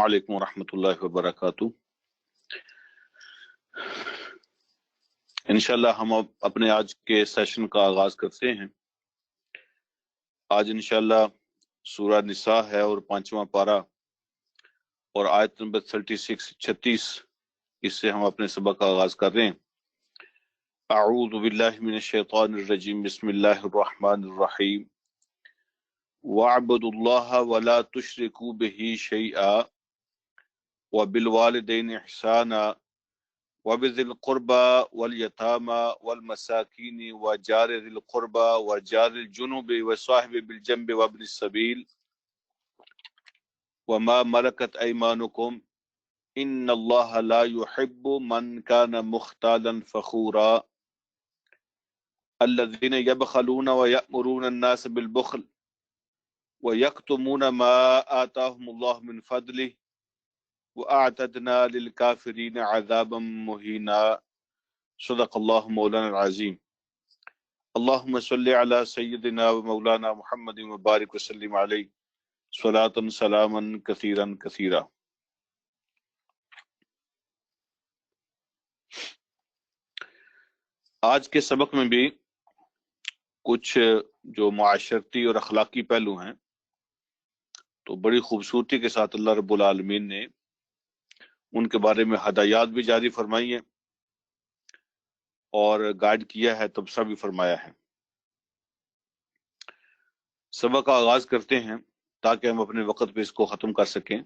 وعلیکم ورحمۃ اللہ وبرکاتہ۔ انشاءاللہ ہم اب اپنے آج کے سیشن کا آغاز کرتے ہیں۔ آج انشاءاللہ سورہ نساء ہے اور 5واں پارہ اور آیت نمبر 36 اس سے ہم اپنے سبق کا آغاز کر رہے ہیں۔ اعوذ باللہ من الشیطان الرجیم، بسم اللہ الرحمن الرحیم۔ وَاعْبُدُوا اللَّهَ وَلَا تُشْرِكُوا بِهِ شَيْئًا وَبِالْوَالِدَيْنِ إِحْسَانًا وَبِذِي الْقُرْبَى وَالْيَتَامَى وَالْمَسَاكِينِ وَجَارِ ذِي الْقُرْبَى وَجَارِ الْجُنُبِ وَصَاحِبِ بِالْجَنبِ وَابْنِ السَّبِيلِ وَمَا مَلَكَتْ أَيْمَانُكُمْ إِنَّ اللَّهَ لَا يُحِبُّ مَنْ كَانَ مُخْتَالًا فَخُورًا الَّذِينَ يَبْخَلُونَ وَيَأْمُرُونَ النَّاسَ بِالْبُخْلِ وَيَكْتُمُونَ مَا آتَاهُمُ اللَّهُ مِنْ فَضْلِهِ وَأَعْتَدْنَا لِلْكَافِرِينَ عَذَابًا مُهِينًا۔ صدق اللہ مولانا العظیم۔ اللہم صلی علی سیدنا و مولانا محمد مبارک وسلم علیہ صلاۃ سلاما کثیرا کثیرا۔ آج کے سبق میں بھی کچھ جو معاشرتی اور اخلاقی پہلو ہیں تو بڑی خوبصورتی کے ساتھ اللہ رب العالمین نے ان کے بارے میں ہدایات بھی جاری فرمائی ہیں اور گائیڈ کیا ہے، تبصرہ بھی فرمایا ہے۔ سبق کا آغاز کرتے ہیں تاکہ ہم اپنے وقت پہ اس کو ختم کر سکیں۔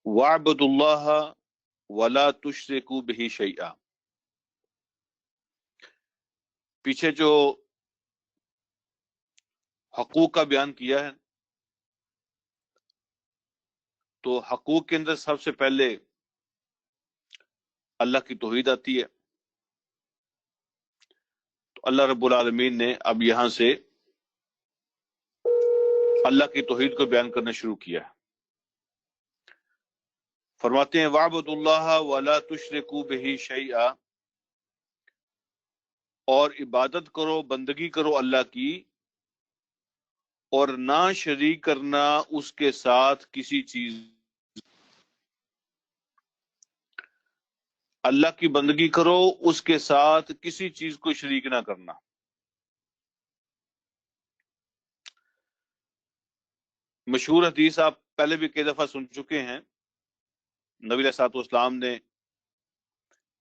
وَاعْبُدُوا اللَّهَ وَلَا تُشْرِكُوا بِهِ شَيْئًا، پیچھے جو حقوق کا بیان کیا ہے تو حقوق کے اندر سب سے پہلے اللہ کی توحید آتی ہے، تو اللہ رب العالمین نے اب یہاں سے اللہ کی توحید کو بیان کرنا شروع کیا ہے۔ فرماتے ہیں وَاعْبُدُوا اللَّهَ وَلَا تُشْرِكُوا بِهِ شَيْئًا، اور عبادت کرو، بندگی کرو اللہ کی، اور نہ شریک کرنا اس کے ساتھ کسی چیز۔ اللہ کی بندگی کرو، اس کے ساتھ کسی چیز کو شریک نہ کرنا۔ مشہور حدیث آپ پہلے بھی کئی دفعہ سن چکے ہیں۔ نبی علیہ الصلوۃ والسلام نے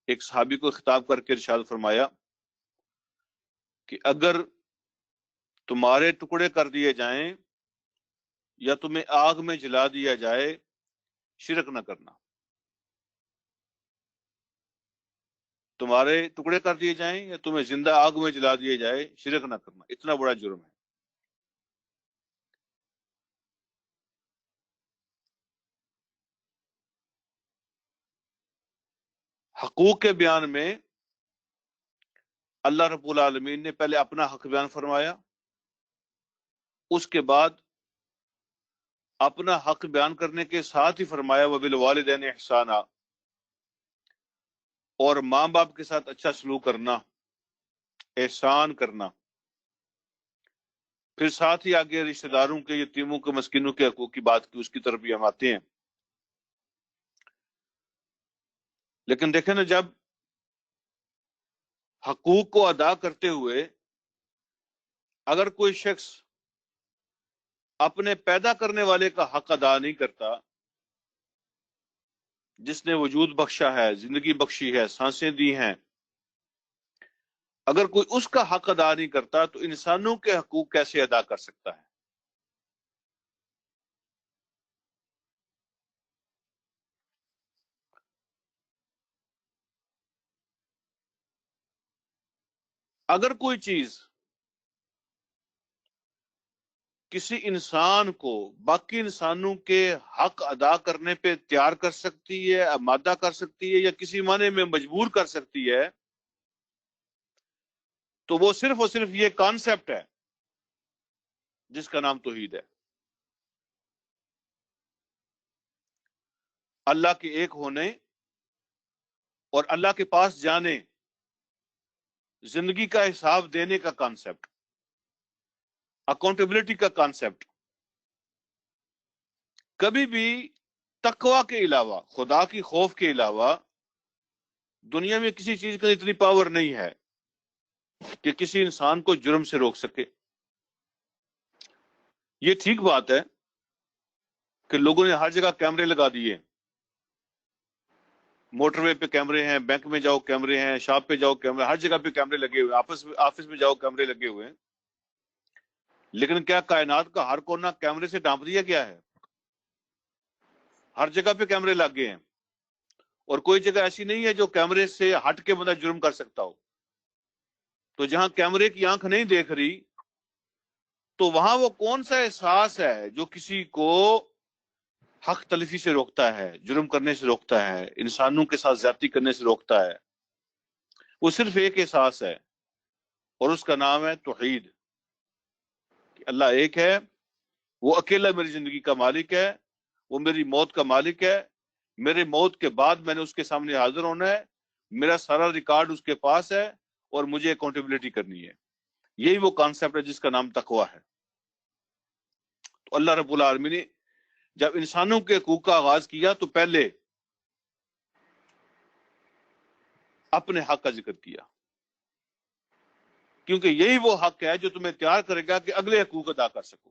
ایک صحابی کو خطاب کر کے ارشاد فرمایا کہ اگر تمہارے ٹکڑے کر دیے جائیں یا تمہیں آگ میں جلا دیا جائے، شرک نہ کرنا۔ تمہارے ٹکڑے کر دیے جائیں یا تمہیں زندہ آگ میں جلا دیا جائے، شرک نہ کرنا، اتنا بڑا جرم ہے۔ حقوق کے بیان میں اللہ رب العالمین نے پہلے اپنا حق بیان فرمایا، اس کے بعد اپنا حق بیان کرنے کے ساتھ ہی فرمایا وَبِالْوَالِدَيْنِ إِحْسَانًا، اور ماں باپ کے ساتھ اچھا سلوک کرنا، احسان کرنا۔ پھر ساتھ ہی آگے رشتہ داروں کے، یتیموں کے، مسکینوں کے حقوق کی بات کی، اس کی طرف بھی ہم آتے ہیں۔ لیکن دیکھیں نا، جب حقوق کو ادا کرتے ہوئے اگر کوئی شخص اپنے پیدا کرنے والے کا حق ادا نہیں کرتا، جس نے وجود بخشا ہے، زندگی بخشی ہے، سانسیں دی ہیں، اگر کوئی اس کا حق ادا نہیں کرتا تو انسانوں کے حقوق کیسے ادا کر سکتا ہے؟ اگر کوئی چیز کسی انسان کو باقی انسانوں کے حق ادا کرنے پہ تیار کر سکتی ہے، آمادہ کر سکتی ہے، یا کسی معنی میں مجبور کر سکتی ہے، تو وہ صرف اور صرف یہ کانسیپٹ ہے جس کا نام توحید ہے۔ اللہ کے ایک ہونے اور اللہ کے پاس جانے، زندگی کا حساب دینے کا کانسیپٹ، اکاؤنٹیبلٹی کا کانسیپٹ، کبھی بھی تقوی کے علاوہ، خدا کی خوف کے علاوہ دنیا میں کسی چیز کا اتنی پاور نہیں ہے کہ کسی انسان کو جرم سے روک سکے۔ یہ ٹھیک بات ہے کہ لوگوں نے ہر جگہ کیمرے لگا دیے، موٹر وے پہ کیمرے ہیں، بینک میں جاؤ کیمرے ہیں، شاپ پہ جاؤ کیمرے، ہر جگہ پہ کیمرے لگے ہوئے، آفس میں جاؤ کیمرے لگے ہوئے ہیں۔ لیکن کیا کائنات کا ہر کونا کیمرے سے ڈھانپ دیا گیا ہے؟ ہر جگہ پہ کیمرے لگ گئے ہیں، اور کوئی جگہ ایسی نہیں ہے جو کیمرے سے ہٹ کے بندہ جرم کر سکتا ہو۔ تو جہاں کیمرے کی آنکھ نہیں دیکھ رہی، تو وہاں وہ کون سا احساس ہے جو کسی کو حق تلفی سے روکتا ہے، جرم کرنے سے روکتا ہے، انسانوں کے ساتھ زیادتی کرنے سے روکتا ہے؟ وہ صرف ایک احساس ہے، اور اس کا نام ہے توحید، کہ اللہ ایک ہے، وہ اکیلا میری زندگی کا مالک ہے، وہ میری موت کا مالک ہے، میرے موت کے بعد میں نے اس کے سامنے حاضر ہونا ہے، میرا سارا ریکارڈ اس کے پاس ہے، اور مجھے اکاؤنٹیبلٹی کرنی ہے۔ یہی وہ کانسیپٹ ہے جس کا نام تقوی ہے۔ تو اللہ رب العالمین نے جب انسانوں کے حقوق کا آغاز کیا تو پہلے اپنے حق کا ذکر کیا، کیونکہ یہی وہ حق ہے جو تمہیں تیار کرے گا کہ اگلے حقوق ادا کر سکو۔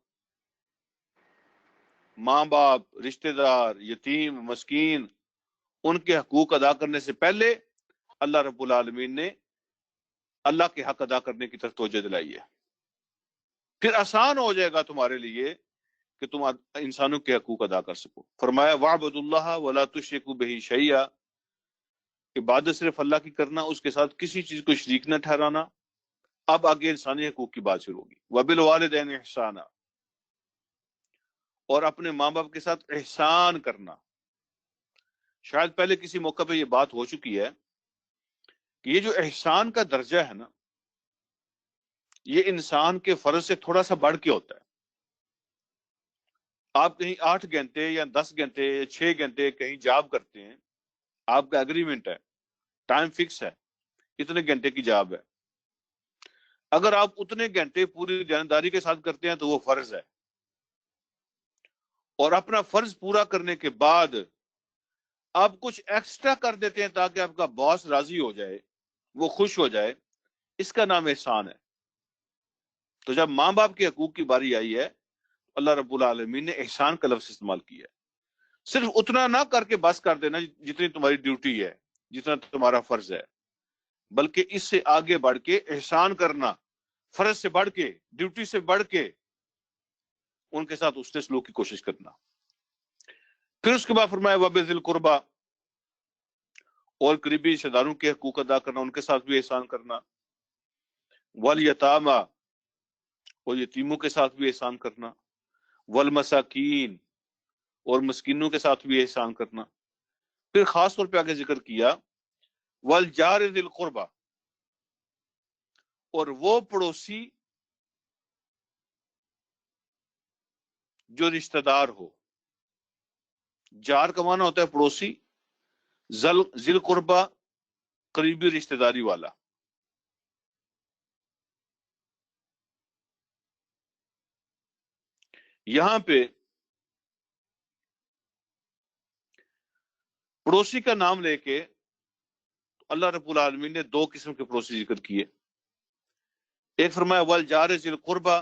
ماں باپ، رشتہ دار، یتیم، مسکین، ان کے حقوق ادا کرنے سے پہلے اللہ رب العالمین نے اللہ کے حق ادا کرنے کی طرف توجہ دلائی ہے۔ پھر آسان ہو جائے گا تمہارے لیے کہ تم انسانوں کے حقوق ادا کر سکو۔ فرمایا وَاعْبُدُوا اللَّهَ وَلَا تُشْرِكُوا بِهِ شَيْئًا، عبادت صرف اللہ کی کرنا، اس کے ساتھ کسی چیز کو شریک نہ ٹھہرانا۔ اب آگے انسانی حقوق کی بات شروع ہوگی۔ وَبِالْوَالِدَيْنِ إِحْسَانًا، اور اپنے ماں باپ کے ساتھ احسان کرنا۔ شاید پہلے کسی موقع پہ یہ بات ہو چکی ہے کہ یہ جو احسان کا درجہ ہے نا، یہ انسان کے فرض سے تھوڑا سا بڑھ کے ہوتا ہے۔ آپ کہیں 8 گھنٹے یا 10 گھنٹے یا 6 گھنٹے کہیں جاب کرتے ہیں، آپ کا اگریمنٹ ہے، ٹائم فکس ہے، اتنے گھنٹے کی جاب ہے۔ اگر آپ اتنے گھنٹے پوری دیانتداری کے ساتھ کرتے ہیں تو وہ فرض ہے، اور اپنا فرض پورا کرنے کے بعد آپ کچھ ایکسٹرا کر دیتے ہیں تاکہ آپ کا باس راضی ہو جائے، وہ خوش ہو جائے، اس کا نام احسان ہے۔ تو جب ماں باپ کے حقوق کی باری آئی ہے، اللہ رب العالمین نے احسان کا لفظ استعمال کیا ہے۔ صرف اتنا نہ کر کے بس کر دینا جتنی تمہاری ڈیوٹی ہے، جتنا تمہارا فرض ہے، بلکہ اس سے آگے بڑھ کے احسان کرنا، فرض سے بڑھ کے، ڈیوٹی سے بڑھ کے ان کے ساتھ حسن سلوک کی کوشش کرنا۔ پھر اس کے بعد فرمایا وَبِذِي الْقُرْبَى، اور قریبی رشتہ داروں کے حقوق ادا کرنا، ان کے ساتھ بھی احسان کرنا۔ وَالْيَتَامَى، اور یتیموں کے ساتھ بھی احسان کرنا۔ وَالْمَسَاكِينَ، اور مسکینوں کے ساتھ بھی احسان کرنا۔ پھر خاص طور پہ آگے ذکر کیا وَالْجَارِ ذِي الْقُرْبَى، اور وہ پڑوسی جو رشتہ دار ہو۔ جار کا معنی ہوتا ہے پڑوسی، ذی القربہ قریبی رشتہ داری والا۔ یہاں پہ پڑوسی کا نام لے کے اللہ رب العالمین نے 2 قسم کے پڑوسی ذکر کیے۔ ایک فرمایا وَالْجَارِ ذِی الْقُرْبَى،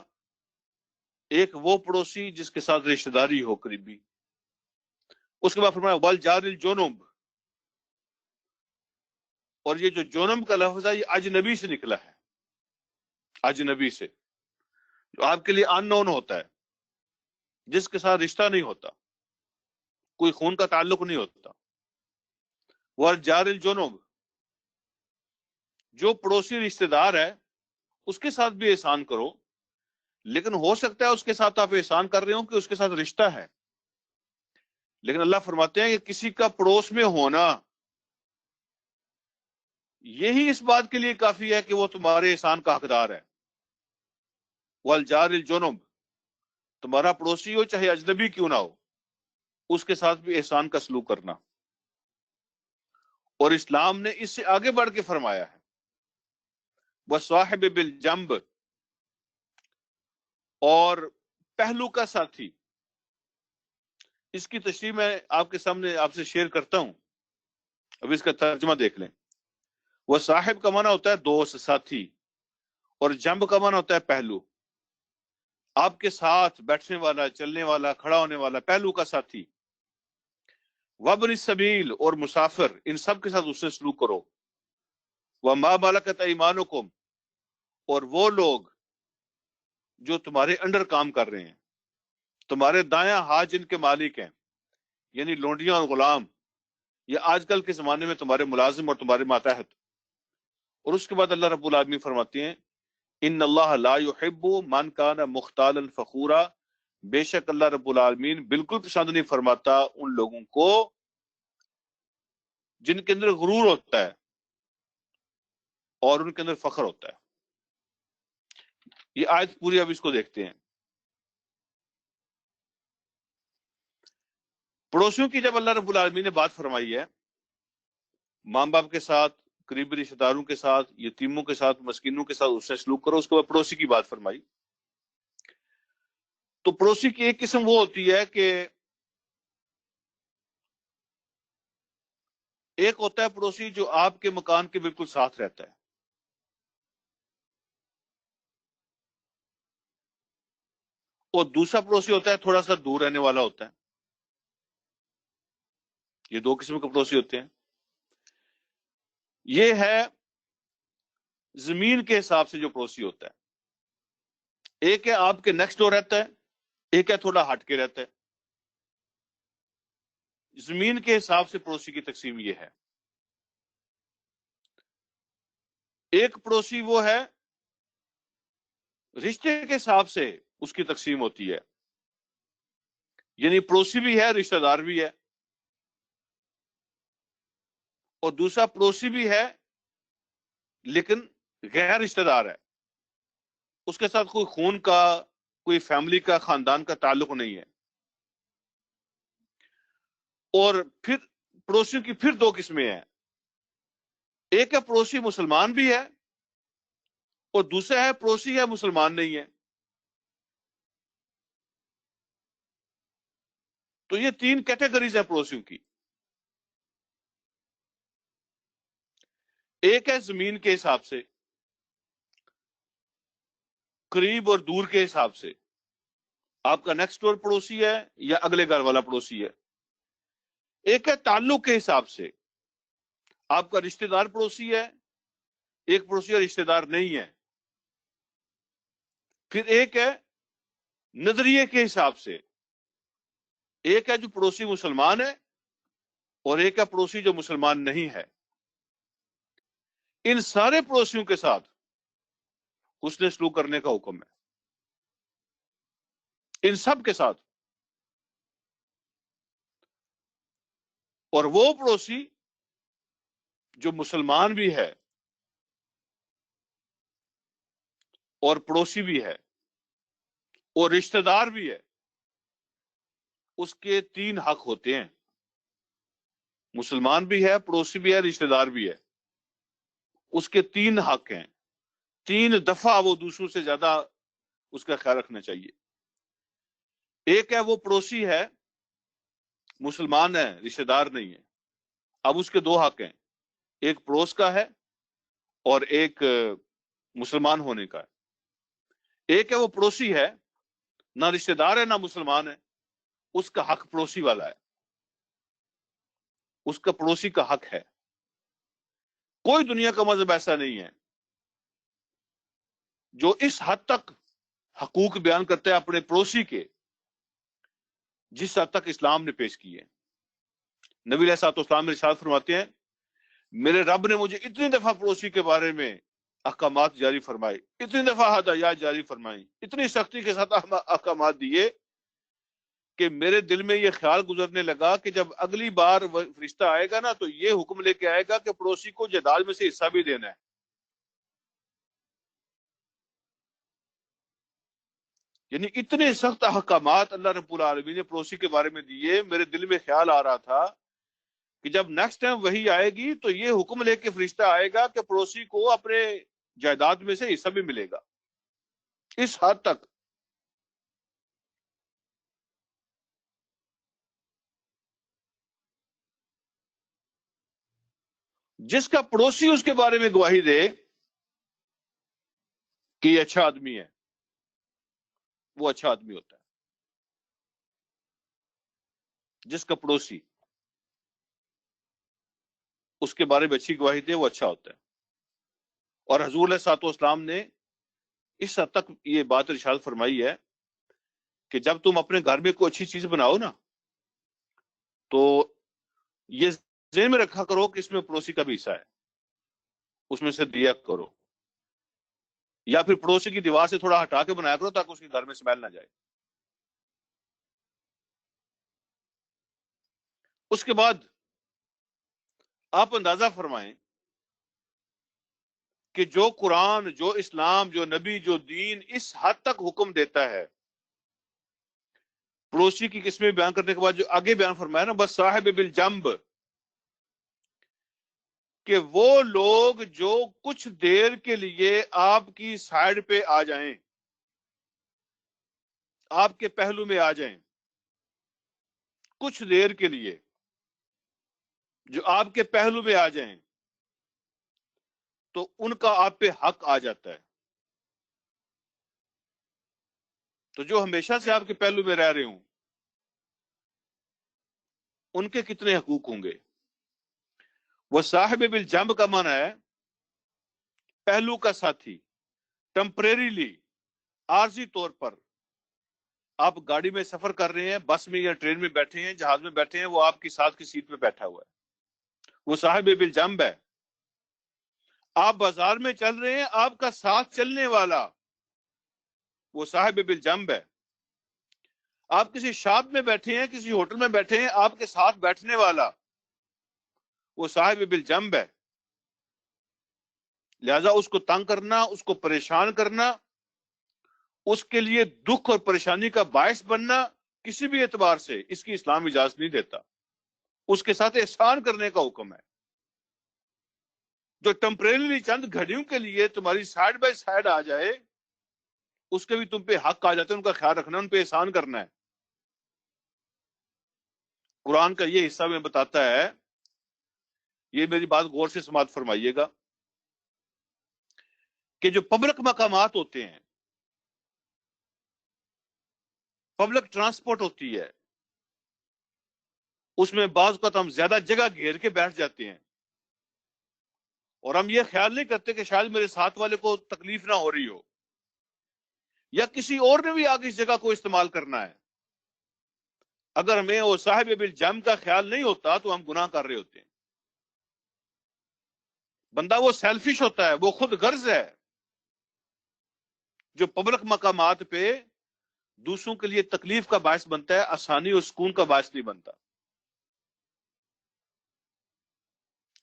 ایک وہ پڑوسی جس کے ساتھ رشتہ داری ہو قریبی۔ اس کے بعد فرمایا وَالْجَارِ الْجُنُبِ، اور یہ جو جونم کا لفظ ہے یہ اجنبی سے نکلا ہے، اجنبی سے، جو آپ کے لیے ان نون ہوتا ہے، جس کے ساتھ رشتہ نہیں ہوتا، کوئی خون کا تعلق نہیں ہوتا۔ وَالْجَارِ الْجُنُبِ، جو پڑوسی رشتہ دار ہے اس کے ساتھ بھی احسان کرو، لیکن ہو سکتا ہے اس کے ساتھ آپ احسان کر رہے ہو کہ اس کے ساتھ رشتہ ہے، لیکن اللہ فرماتے ہیں کہ کسی کا پڑوس میں ہونا یہی اس بات کے لیے کافی ہے کہ وہ تمہارے احسان کا حقدار ہے۔ وَالْجَارِ الْجُنُبِ، تمہارا پڑوسی ہو چاہے اجنبی کیوں نہ ہو، اس کے ساتھ بھی احسان کا سلوک کرنا۔ اور اسلام نے اس سے آگے بڑھ کے فرمایا ہے وَصَاحِبِ بِالْجَنبِ، اور پہلو کا ساتھی، اس کی تشریح میں آپ کے سامنے آپ سے شیئر کرتا ہوں. اب اس کا ترجمہ دیکھ لیں. وہ صاحب کا معنی ہوتا ہے دوست، ساتھی، اور جنب کا معنی ہوتا ہے پہلو. آپ کے ساتھ بیٹھنے والا، چلنے والا، کھڑا ہونے والا، پہلو کا ساتھی. وابن السبیل، اور مسافر، ان سب کے ساتھ اس سے سلوک کرو. وما ملکت ایمانکم، اور وہ لوگ جو تمہارے انڈر کام کر رہے ہیں، تمہارے دایاں ہاتھ جن کے مالک ہیں، یعنی لونڈیاں اور غلام، یہ آج کل کے زمانے میں تمہارے ملازم اور تمہارے ماتحت. اور اس کے بعد اللہ رب العالمین فرماتے ہیں ان اللہ لا يحب من کان مختالا فخورا، بے شک اللہ رب العالمین بالکل پسند نہیں فرماتا ان لوگوں کو جن کے اندر غرور ہوتا ہے اور ان کے اندر فخر ہوتا ہے. یہ آیت پوری اب اس کو دیکھتے ہیں. پڑوسیوں کی جب اللہ رب العالمین نے بات فرمائی ہے، ماں باپ کے ساتھ، قریبی رشتہ داروں کے ساتھ، یتیموں کے ساتھ، مسکینوں کے ساتھ اس سے سلوک کرو، اس کے بعد پڑوسی کی بات فرمائی. تو پڑوسی کی ایک قسم وہ ہوتی ہے کہ ایک ہوتا ہے پڑوسی جو آپ کے مکان کے بالکل ساتھ رہتا ہے، اور دوسرا پڑوسی ہوتا ہے تھوڑا سا دور رہنے والا ہوتا ہے. یہ دو قسم کے پڑوسی ہوتے ہیں. یہ ہے زمین کے حساب سے جو پڑوسی ہوتا ہے. ایک ہے آپ کے نیکسٹ ڈور رہتا ہے، ایک ہے تھوڑا ہٹ کے رہتا ہے. زمین کے حساب سے پڑوسی کی تقسیم یہ ہے. ایک پڑوسی وہ ہے رشتے کے حساب سے اس کی تقسیم ہوتی ہے، یعنی پڑوسی بھی ہے، رشتہ دار بھی ہے. اور دوسرا پڑوسی بھی ہے لیکن غیر رشتہ دار ہے، اس کے ساتھ کوئی خون کا، کوئی فیملی کا، خاندان کا تعلق نہیں ہے. اور پھر پڑوسیوں کی پھر دو قسمیں ہیں. ایک ہے پڑوسی مسلمان بھی ہے، اور دوسرا ہے پڑوسی ہے مسلمان نہیں ہے. تو یہ تین کیٹیگریز ہیں پڑوسیوں کی. ایک ہے زمین کے حساب سے، قریب اور دور کے حساب سے، آپ کا نیکسٹ ڈور پڑوسی ہے یا اگلے گھر والا پڑوسی ہے. ایک ہے تعلق کے حساب سے، آپ کا رشتہ دار پڑوسی ہے، ایک پڑوسی ہے رشتہ دار نہیں ہے. پھر ایک ہے نظریے کے حساب سے، ایک ہے جو پڑوسی مسلمان ہے اور ایک ہے پڑوسی جو مسلمان نہیں ہے. ان سارے پڑوسیوں کے ساتھ حسن سلوک کرنے کا حکم ہے، ان سب کے ساتھ. اور وہ پڑوسی جو مسلمان بھی ہے اور پڑوسی بھی ہے اور رشتہ دار بھی ہے، اس کے تین حق ہوتے ہیں. مسلمان بھی ہے، پڑوسی بھی ہے، رشتہ دار بھی ہے، اس کے تین حق ہیں. 3 دفعہ وہ دوسروں سے زیادہ اس کا خیال رکھنا چاہیے. ایک ہے وہ پڑوسی ہے، مسلمان ہے، رشتہ دار نہیں ہے. اب اس کے 2 حق ہیں، ایک پڑوس کا ہے اور ایک مسلمان ہونے کا ہے. ایک ہے وہ پڑوسی ہے، نہ رشتہ دار ہے نہ مسلمان ہے، اس کا حق پڑوسی والا ہے، اس کا پڑوسی کا حق ہے. کوئی دنیا کا مذہب ایسا نہیں ہے جو اس حد تک حقوق بیان کرتا ہے اپنے پڑوسی کے جس حد تک اسلام نے پیش کی ہے. نبی علیہ الصلوۃ والسلام نے ارشاد فرماتے ہیں میرے رب نے مجھے اتنی دفعہ پڑوسی کے بارے میں احکامات جاری فرمائے، اتنی دفعہ ہدایات جاری فرمائی، اتنی سختی کے ساتھ احکامات دیے کہ میرے دل میں یہ خیال گزرنے لگا کہ جب اگلی بار فرشتہ آئے گا نا تو یہ حکم لے کے آئے گا کہ پڑوسی کو جائیداد میں سے حصہ بھی دینا ہے. یعنی اتنے سخت احکامات اللہ رب العالمین نے پڑوسی کے بارے میں دیے. میرے دل میں خیال آ رہا تھا کہ جب نیکسٹ ٹائم وہی آئے گی تو یہ حکم لے کے فرشتہ آئے گا کہ پڑوسی کو اپنے جائیداد میں سے حصہ بھی ملے گا. اس حد تک جس کا پڑوسی اس کے بارے میں گواہی دے کہ یہ اچھا آدمی ہے، وہ اچھا آدمی ہوتا ہے۔ جس کا پڑوسی اس کے بارے میں اچھی گواہی دے وہ اچھا ہوتا ہے۔ اور حضور علیہ الصلوۃ والسلام نے اس حد تک یہ بات ارشاد فرمائی ہے کہ جب تم اپنے گھر میں کوئی اچھی چیز بناؤ نا، تو یہ ذہن میں رکھا کرو کہ اس میں پڑوسی کا بھی حصہ ہے، اس میں سے دیا کرو، یا پھر پڑوسی کی دیوار سے تھوڑا ہٹا کے بنایا کرو تاکہ اس کے گھر میں سمیل نہ جائے۔ اس کے بعد آپ اندازہ فرمائیں کہ جو قرآن، جو اسلام، جو نبی، جو دین اس حد تک حکم دیتا ہے پڑوسی کی قسمیں بیان کرنے کے بعد، جو آگے بیان فرمایا نا، بس صاحب بالجنب، کہ وہ لوگ جو کچھ دیر کے لیے آپ کی سائڈ پہ آ جائیں، آپ کے پہلو میں آ جائیں، کچھ دیر کے لیے جو آپ کے پہلو میں آ جائیں، تو ان کا آپ پہ حق آ جاتا ہے۔ تو جو ہمیشہ سے آپ کے پہلو میں رہ رہے ہوں، ان کے کتنے حقوق ہوں گے؟ وہ صاحب بالجنب کا معنی ہے پہلو کا ساتھی، ٹمپریریلی، عارضی طور پر۔ آپ گاڑی میں سفر کر رہے ہیں، بس میں یا ٹرین میں بیٹھے ہیں، جہاز میں بیٹھے ہیں، وہ آپ کی ساتھ کی سیٹ پہ بیٹھا ہوا ہے، وہ صاحب بالجنب ہے۔ آپ بازار میں چل رہے ہیں، آپ کا ساتھ چلنے والا وہ صاحب بالجنب ہے۔ آپ کسی شاپ میں بیٹھے ہیں، کسی ہوٹل میں بیٹھے ہیں، آپ کے ساتھ بیٹھنے والا وہ صاحب بالجنب ہے۔ لہذا اس کو تنگ کرنا، اس کو پریشان کرنا، اس کے لیے دکھ اور پریشانی کا باعث بننا، کسی بھی اعتبار سے اس کی اسلام اجازت نہیں دیتا۔ اس کے ساتھ احسان کرنے کا حکم ہے۔ جو ٹمپریریلی چند گھڑیوں کے لیے تمہاری سائڈ بائی سائڈ آ جائے، اس کے بھی تم پہ حق آ جاتے ہیں، ان کا خیال رکھنا، ان پہ احسان کرنا ہے۔ قرآن کا یہ حصہ میں بتاتا ہے، یہ میری بات غور سے سماعت فرمائیے گا، کہ جو پبلک مقامات ہوتے ہیں، پبلک ٹرانسپورٹ ہوتی ہے، اس میں بعض اوقات ہم زیادہ جگہ گھیر کے بیٹھ جاتے ہیں، اور ہم یہ خیال نہیں کرتے کہ شاید میرے ساتھ والے کو تکلیف نہ ہو رہی ہو، یا کسی اور نے بھی آگے اس جگہ کو استعمال کرنا ہے۔ اگر ہمیں وہ صاحب بالجنب کا خیال نہیں ہوتا تو ہم گناہ کر رہے ہوتے ہیں۔ بندہ وہ سیلفش ہوتا ہے، وہ خود غرض ہے، جو پبلک مقامات پہ دوسروں کے لیے تکلیف کا باعث بنتا ہے، آسانی اور سکون کا باعث نہیں بنتا۔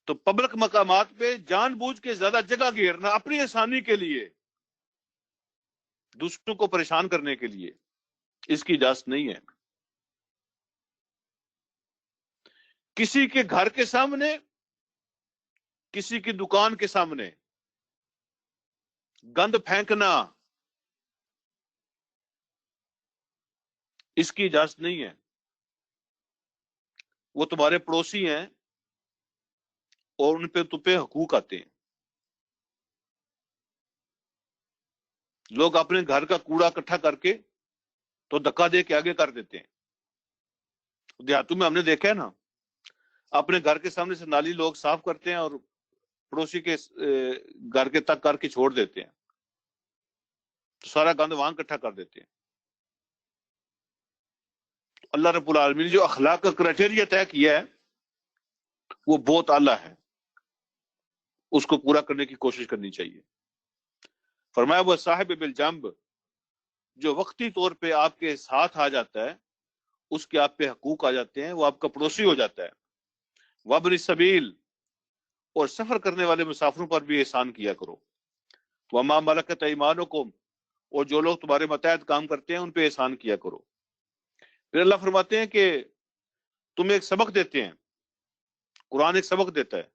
تو پبلک مقامات پہ جان بوجھ کے زیادہ جگہ گھیرنا اپنی آسانی کے لیے، دوسروں کو پریشان کرنے کے لیے، اس کی اجازت نہیں ہے۔ کسی کے گھر کے سامنے، کسی کی دکان کے سامنے گند پھینکنا، اس کی اجازت نہیں ہے۔ وہ تمہارے پڑوسی ہیں اور ان پہ تم پہ حقوق آتے ہیں۔ لوگ اپنے گھر کا کوڑا اکٹھا کر کے تو دھکا دے کے آگے کر دیتے ہیں۔ دیہاتوں میں ہم نے دیکھا ہے نا، اپنے گھر کے سامنے سے نالی لوگ صاف کرتے ہیں اور پڑوسی کے گھر کے تک کر کے چھوڑ دیتے ہیں، تو سارا گند وہاں اکٹھا کر دیتے ہیں۔ اللہ رب العالمین نے جو اخلاق کا کرائٹیریا طے کیا ہے وہ بہت اعلیٰ ہے، اس کو پورا کرنے کی کوشش کرنی چاہیے۔ فرمایا وہ صاحب بالجنب، جو وقتی طور پہ آپ کے ساتھ آ جاتا ہے، اس کے آپ پہ حقوق آ جاتے ہیں، وہ آپ کا پڑوسی ہو جاتا ہے۔ وابن السبیل، اور سفر کرنے والے مسافروں پر بھی احسان کیا کرو۔ وما ملکت ایمانکم، اور جو لوگ تمہارے متحد کام کرتے ہیں ان پہ احسان کیا کرو۔ پھر اللہ فرماتے ہیں کہ تمہیں ایک سبق دیتے ہیں، قرآن ایک سبق دیتا ہے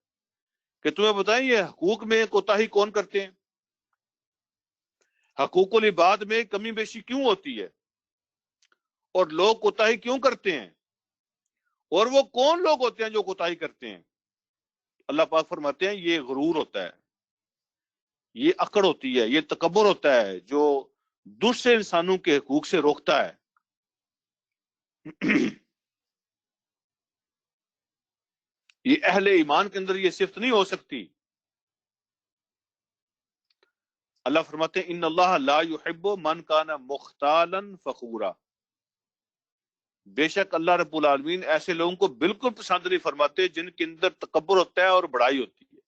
کہ تمہیں بتائیں یہ حقوق میں کوتاہی کون کرتے ہیں، حقوق العباد میں کمی بیشی کیوں ہوتی ہے، اور لوگ کوتاہی کیوں کرتے ہیں، اور وہ کون لوگ ہوتے ہیں جو کوتاہی کرتے ہیں۔ اللہ پاک فرماتے ہیں یہ غرور ہوتا ہے، یہ اکڑ ہوتی ہے، یہ تکبر ہوتا ہے جو دوسرے انسانوں کے حقوق سے روکتا ہے۔ یہ اہل ایمان کے اندر یہ صفت نہیں ہو سکتی۔ اللہ فرماتے ہیں ان اللہ لا يحب من کان مختالا فخورا، بے شک اللہ رب العالمین ایسے لوگوں کو بالکل پسند نہیں فرماتے جن کے اندر تکبر ہوتا ہے اور بڑائی ہوتی ہے،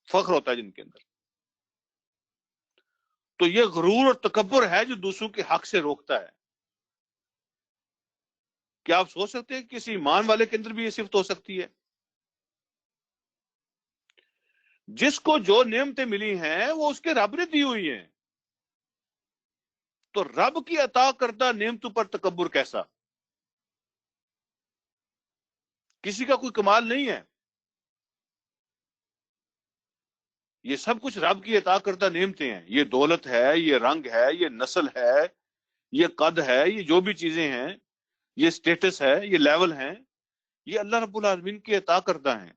فخر ہوتا ہے جن کے اندر۔ تو یہ غرور اور تکبر ہے جو دوسروں کے حق سے روکتا ہے۔ کیا آپ سوچ سکتے ہیں کہ کسی ایمان والے کے اندر بھی یہ صفت ہو سکتی ہے؟ جس کو جو نعمتیں ملی ہیں وہ اس کے رب نے دی ہوئی ہیں، تو رب کی عطا کردہ نعمتوں پر تکبر کیسا؟ کسی کا کوئی کمال نہیں ہے، یہ سب کچھ رب کی عطا کردہ نعمتیں ہیں۔ یہ دولت ہے، یہ رنگ ہے، یہ نسل ہے، یہ قد ہے، یہ جو بھی چیزیں ہیں، یہ سٹیٹس ہے، یہ لیول ہیں، یہ اللہ رب العالمین کی عطا کردہ ہیں۔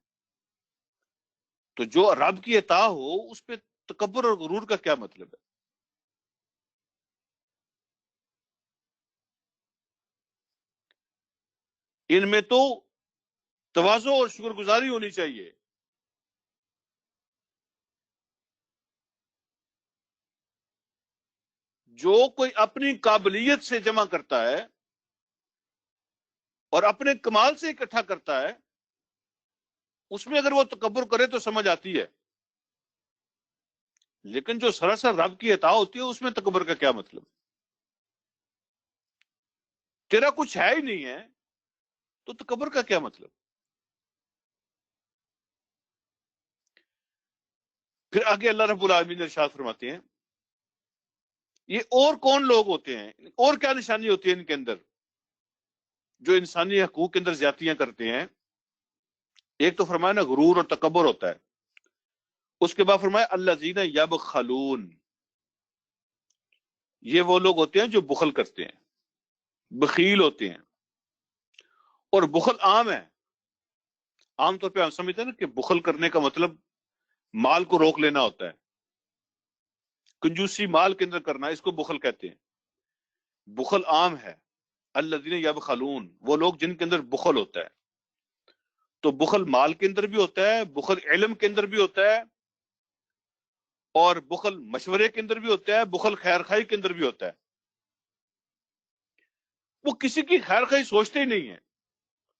تو جو رب کی عطا ہو اس پہ تکبر اور غرور کا کیا مطلب ہے؟ ان میں تو تواضع اور شکر گزاری ہونی چاہیے۔ جو کوئی اپنی قابلیت سے جمع کرتا ہے اور اپنے کمال سے اکٹھا کرتا ہے، اس میں اگر وہ تکبر کرے تو سمجھ آتی ہے، لیکن جو سراسر رب کی عطا ہوتی ہے اس میں تکبر کا کیا مطلب؟ تیرا کچھ ہے ہی نہیں ہے تو تکبر کا کیا مطلب؟ پھر آگے اللہ رب العالمین ارشاد فرماتے ہیں یہ اور کون لوگ ہوتے ہیں، اور کیا نشانی ہوتی ہے ان کے اندر جو انسانی حقوق کے اندر زیادتیاں کرتے ہیں؟ ایک تو فرمایا نا غرور اور تکبر ہوتا ہے، اس کے بعد فرمایا الذین یبخلون، یہ وہ لوگ ہوتے ہیں جو بخل کرتے ہیں، بخیل ہوتے ہیں۔ اور بخل عام ہے، عام طور پہ ہم سمجھتے ہیں نا کہ بخل کرنے کا مطلب مال کو روک لینا ہوتا ہے، کنجوسی مال کے اندر کرنا، اس کو بخل کہتے ہیں۔ بخل عام ہے، الذین یبخلون، وہ لوگ جن کے اندر بخل ہوتا ہے۔ تو بخل مال کے اندر بھی ہوتا ہے، بخل علم کے اندر بھی ہوتا ہے، اور بخل مشورے کے اندر بھی ہوتا ہے، بخل خیر خواہی کے اندر بھی ہوتا ہے۔ وہ کسی کی خیر خواہی سوچتے ہی نہیں ہے،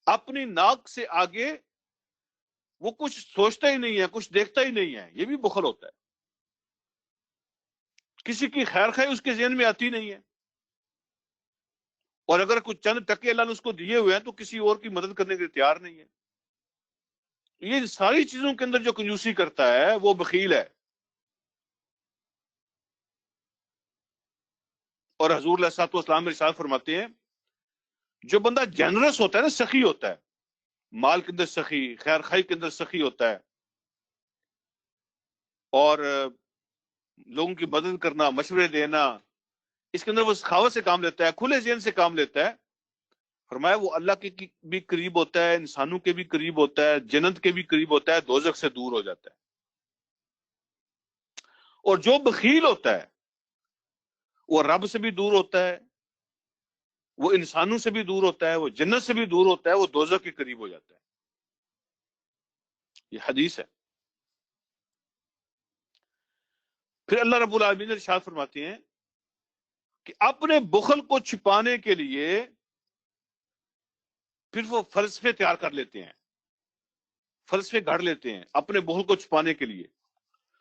اپنی ناک سے آگے وہ کچھ سوچتا ہی نہیں ہے، کچھ دیکھتا ہی نہیں ہے، یہ بھی بخل ہوتا ہے۔ کسی کی خیر خواہی اس کے ذہن میں آتی نہیں ہے، اور اگر کچھ چند ٹکے اللہ نے اس کو دیے ہوئے ہیں تو کسی اور کی مدد کرنے کے لیے تیار نہیں ہے۔ یہ ساری چیزوں کے اندر جو کنجوسی کرتا ہے وہ بخیل ہے۔ اور حضور علیہ الصلوۃ والسلام ارشاد فرماتے ہیں جو بندہ جنرس ہوتا ہے نا، سخی ہوتا ہے، مال کے اندر سخی، خیر خواہی کے اندر سخی ہوتا ہے، اور لوگوں کی مدد کرنا، مشورے دینا، اس کے اندر وہ سخاوت سے کام لیتا ہے، کھلے ذہن سے کام لیتا ہے، فرمایا وہ اللہ کے بھی قریب ہوتا ہے، انسانوں کے بھی قریب ہوتا ہے، جنت کے بھی قریب ہوتا ہے، دوزخ سے دور ہو جاتا ہے۔ اور جو بخیل ہوتا ہے وہ رب سے بھی دور ہوتا ہے، وہ انسانوں سے بھی دور ہوتا ہے، وہ جنت سے بھی دور ہوتا ہے، وہ دوزخ کے قریب ہو جاتا ہے۔ یہ حدیث ہے۔ پھر اللہ رب العالمین ارشاد فرماتے ہیں کہ اپنے بخل کو چھپانے کے لیے پھر وہ فلسفے تیار کر لیتے ہیں، فلسفے گھڑ لیتے ہیں اپنے بخل کو چھپانے کے لیے۔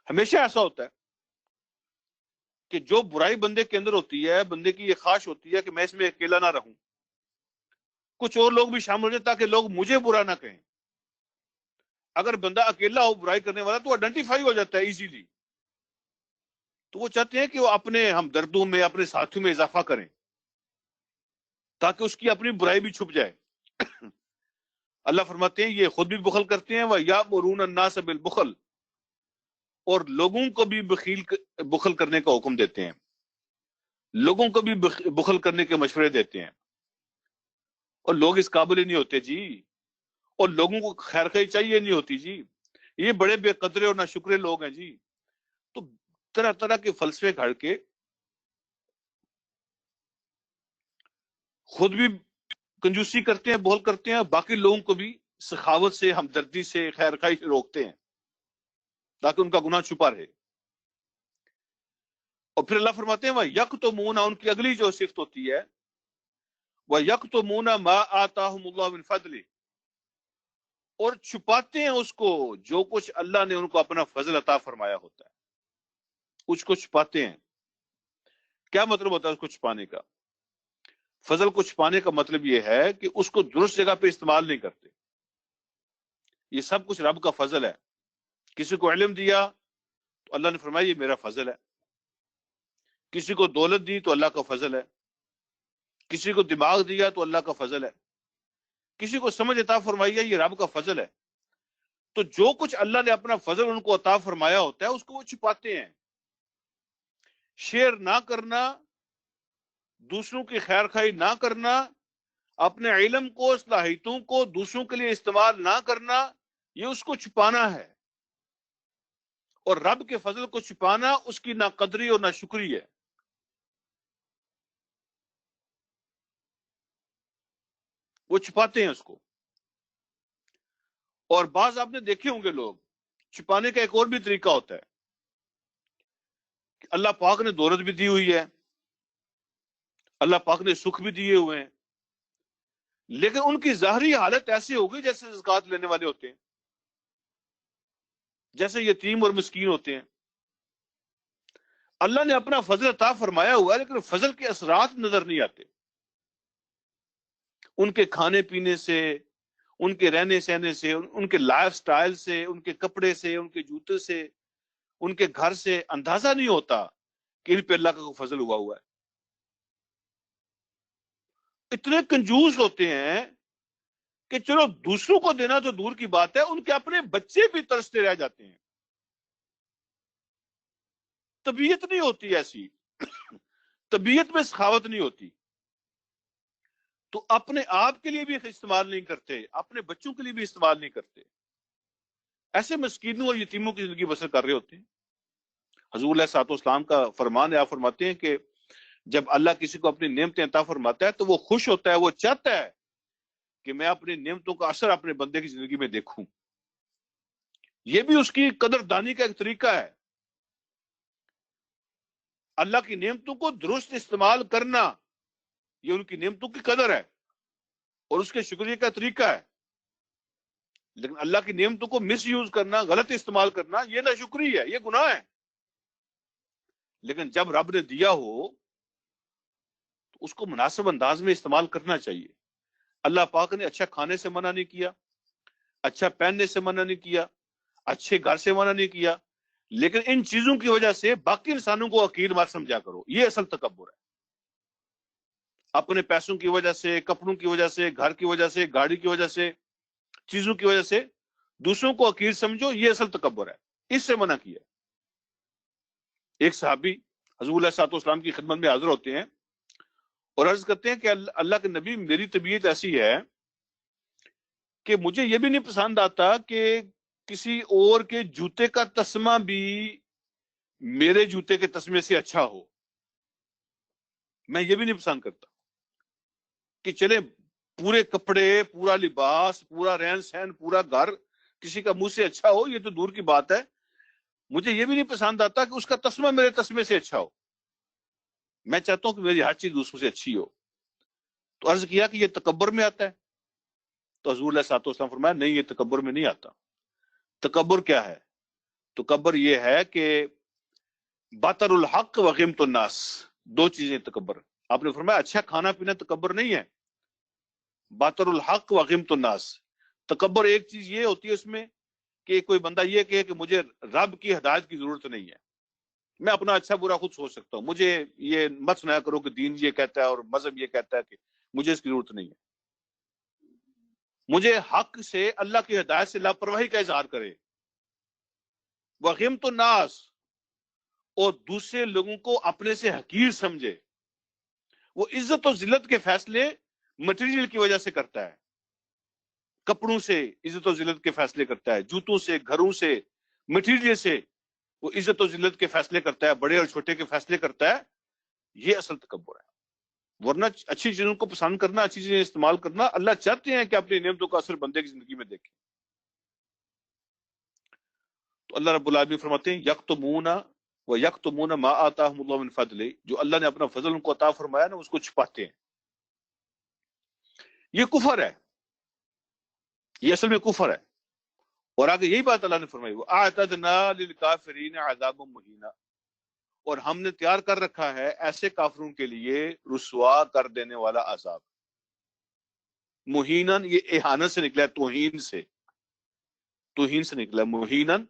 ہمیشہ ایسا ہوتا ہے کہ جو برائی بندے کے اندر ہوتی ہے، بندے کی یہ خواہش ہوتی ہے کہ میں اس میں اکیلا نہ رہوں، کچھ اور لوگ بھی شامل ہو جائیں تاکہ لوگ مجھے برا نہ کہیں۔ اگر بندہ اکیلا ہو برائی کرنے والا تو آئیڈینٹیفائی ہو جاتا ہے ایزیلی، تو وہ چاہتے ہیں کہ وہ اپنے ہمدردوں میں، اپنے ساتھیوں میں اضافہ کریں تاکہ اس کی اپنی برائی بھی چھپ جائے۔ اللہ فرماتے ہیں یہ خود بھی بخل کرتے ہیں، وَيَأْمُرُونَ النَّاسَ بِالْبُخْلِ، اور لوگوں کو بھی بخل کرنے کا حکم دیتے ہیں، لوگوں کو بھی بخل کرنے کے مشورے دیتے ہیں۔ اور لوگ اس قابل ہی نہیں ہوتے جی، اور لوگوں کو خیر خواہی چاہیے نہیں ہوتی جی۔ یہ بڑے بے قدرے اور ناشکرے لوگ ہیں جی. تو طرح طرح کے فلسفے گھڑ کے خود بھی کنجوسی کرتے ہیں، بول کرتے ہیں، باقی لوگوں کو بھی سخاوت سے، ہمدردی سے، خیر خواہی سے روکتے ہیں تاکہ ان کا گناہ چھپا رہے. اور پھر اللہ فرماتے ہیں وہ یکتمون، ان کی اگلی جو صفت ہوتی ہے وہ یکتمون ما آتاہم اللہ من فضلہ، اور چھپاتے ہیں اس کو جو کچھ اللہ نے ان کو اپنا فضل عطا فرمایا ہوتا ہے، اس کو چھپاتے ہیں. کیا مطلب ہوتا ہے اس کو چھپانے کا؟ فضل کو چھپانے کا مطلب یہ ہے کہ اس کو درست جگہ پہ استعمال نہیں کرتے. یہ سب کچھ رب کا فضل ہے. کسی کو علم دیا تو اللہ نے فرمایا یہ میرا فضل ہے. کسی کو دولت دی تو اللہ کا فضل ہے. کسی کو دماغ دیا تو اللہ کا فضل ہے. کسی کو سمجھ عطا فرمائی ہے، یہ رب کا فضل ہے. تو جو کچھ اللہ نے اپنا فضل ان کو عطا فرمایا ہوتا ہے اس کو وہ چھپاتے ہیں. شیئر نہ کرنا، دوسروں کی خیر خواہی نہ کرنا، اپنے علم کو، صلاحیتوں کو دوسروں کے لیے استعمال نہ کرنا، یہ اس کو چھپانا ہے. اور رب کے فضل کو چھپانا اس کی ناقدری اور ناشکری ہے. وہ چھپاتے ہیں اس کو. اور بعض آپ نے دیکھے ہوں گے لوگ چھپانے کا ایک اور بھی طریقہ ہوتا ہے کہ اللہ پاک نے دولت بھی دی ہوئی ہے، اللہ پاک نے سکھ بھی دیے ہوئے ہیں، لیکن ان کی ظاہری حالت ایسی ہوگی جیسے زکوٰۃ لینے والے ہوتے ہیں، جیسے یتیم اور مسکین ہوتے ہیں. اللہ نے اپنا فضل عطا فرمایا ہوا ہے لیکن فضل کے اثرات نظر نہیں آتے. ان کے کھانے پینے سے، ان کے رہنے سہنے سے، ان کے لائف سٹائل سے، ان کے کپڑے سے، ان کے جوتے سے، ان کے گھر سے اندازہ نہیں ہوتا کہ ان پہ اللہ کا کوئی فضل ہوا ہے. اتنے کنجوس ہوتے ہیں کہ چلو دوسروں کو دینا تو دور کی بات ہے، ان کے اپنے بچے بھی ترستے رہ جاتے ہیں. طبیعت نہیں ہوتی ایسی، طبیعت میں سخاوت نہیں ہوتی. تو اپنے آپ کے لیے بھی استعمال نہیں کرتے، اپنے بچوں کے لیے بھی استعمال نہیں کرتے. ایسے مسکینوں اور یتیموں کی زندگی بسر کر رہے ہوتے ہیں. حضور علیہ الصلوۃ والسلام کا فرمان ہے، آپ فرماتے ہیں کہ جب اللہ کسی کو اپنی نعمتیں عطا فرماتا ہے تو وہ خوش ہوتا ہے، وہ چاہتا ہے کہ میں اپنی نعمتوں کا اثر اپنے بندے کی زندگی میں دیکھوں. یہ بھی اس کی قدر دانی کا ایک طریقہ ہے. اللہ کی نعمتوں کو درست استعمال کرنا یہ ان کی نعمتوں کی قدر ہے اور اس کے شکریہ کا طریقہ ہے. لیکن اللہ کی نعمتوں کو مس یوز کرنا، غلط استعمال کرنا، یہ ناشکری ہے، یہ گناہ ہے. لیکن جب رب نے دیا ہو تو اس کو مناسب انداز میں استعمال کرنا چاہیے. اللہ پاک نے اچھا کھانے سے منع نہیں کیا، اچھا پہننے سے منع نہیں کیا، اچھے گھر سے منع نہیں کیا، لیکن ان چیزوں کی وجہ سے باقی انسانوں کو حقیر مت سمجھا کرو. یہ اصل تکبر ہے. اپنے پیسوں کی وجہ سے، کپڑوں کی وجہ سے، گھر کی وجہ سے، گاڑی کی وجہ سے، چیزوں کی وجہ سے دوسروں کو حقیر سمجھو، یہ اصل تکبر ہے. اس سے منع کیا. ایک صحابی حضور علیہ الصلوۃ والسلام کی خدمت میں حاضر ہوتے ہیں اور عرض کرتے ہیں کہ اللہ کے نبی، میری طبیعت ایسی ہے کہ مجھے یہ بھی نہیں پسند آتا کہ کسی اور کے جوتے کا تسمہ بھی میرے جوتے کے تسمے سے اچھا ہو. میں یہ بھی نہیں پسند کرتا کہ چلے پورے کپڑے، پورا لباس، پورا رہن سہن، پورا گھر کسی کا منہ سے اچھا ہو، یہ تو دور کی بات ہے. مجھے یہ بھی نہیں پسند آتا کہ اس کا تسمہ میرے تسمے سے اچھا ہو. میں چاہتا ہوں کہ میری ہر چیز دوسروں سے اچھی ہو. تو عرض کیا کہ یہ تکبر میں آتا ہے؟ تو حضور علیہ الصلوۃ والسلام فرمایا نہیں، یہ تکبر میں نہیں آتا. تکبر کیا ہے؟ تکبر یہ ہے کہ بطر الحق و غمت الناس، دو چیزیں تکبر. آپ نے فرمایا اچھا کھانا پینا تکبر نہیں ہے. بطر الحق و غمت الناس، تکبر ایک چیز یہ ہوتی ہے اس میں کہ کوئی بندہ یہ کہے کہ مجھے رب کی ہدایت کی ضرورت نہیں ہے، میں اپنا اچھا برا خود سوچ سکتا ہوں، مجھے یہ مت سنایا کرو کہ دین یہ کہتا ہے اور مذہب یہ کہتا ہے کہ مجھے اس کی ضرورت نہیں ہے. مجھے حق سے، اللہ کی ہدایت سے لاپرواہی کا اظہار کرے. وغمت الناس، اور دوسرے لوگوں کو اپنے سے حقیر سمجھے. وہ عزت و ذلت کے فیصلے مٹیریل کی وجہ سے کرتا ہے. کپڑوں سے عزت و ذلت کے فیصلے کرتا ہے، جوتوں سے، گھروں سے، مٹیریل سے وہ عزت و ذلت کے فیصلے کرتا ہے، بڑے اور چھوٹے کے فیصلے کرتا ہے. یہ اصل تکبر ہے. ورنہ اچھی چیزوں کو پسند کرنا، اچھی چیزیں استعمال کرنا، اللہ چاہتے ہیں کہ اپنی نعمتوں کا اثر بندے کی زندگی میں دیکھیں. تو اللہ رب العالمین فرماتے ہیں یکتمون و یکتمون ما آتاہم اللہ من فضل، جو اللہ نے اپنا فضل ان کو عطا فرمایا نا اس کو چھپاتے ہیں. یہ کفر ہے، یہ اصل میں کفر ہے. اور آگے یہی بات اللہ نے فرمائی وَأَعْتَدْنَا لِلْكَافِرِينَ عَذَابًا مُهِينًا، اور ہم نے تیار کر رکھا ہے ایسے کافروں کے لیے رسوا کر دینے والا عذاب. مہینن یہ اہانت سے نکلا ہے، توہین سے نکلا ہے. مہینن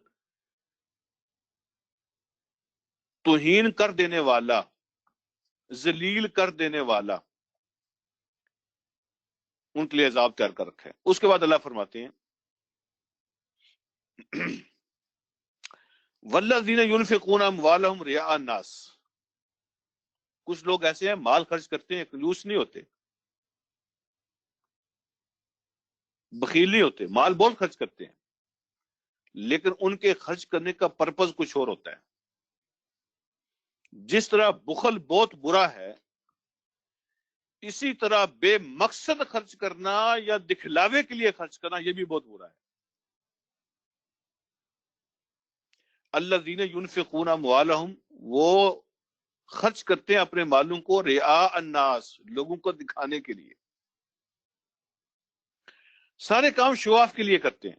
توہین کر دینے والا، ذلیل کر دینے والا، ان کے لیے عذاب تیار کر رکھا ہے. اس کے بعد اللہ فرماتے ہیں وَالَّذِينَ يُنْفِقُونَ أَمْوَالَهُمْ رِئَاءَ النَّاسِ، کچھ لوگ ایسے ہیں مال خرچ کرتے ہیں، کنجوس نہیں ہوتے، بخیل نہیں ہوتے، مال بہت خرچ کرتے ہیں، لیکن ان کے خرچ کرنے کا پرپز کچھ اور ہوتا ہے. جس طرح بخل بہت برا ہے، اسی طرح بے مقصد خرچ کرنا یا دکھلاوے کے لیے خرچ کرنا یہ بھی بہت برا ہے. الذین ينفقون اموالہم، وہ خرچ کرتے ہیں اپنے مالوں کو رعاء الناس، لوگوں کو دکھانے کے لیے. سارے کام شو آف کے لیے کرتے ہیں،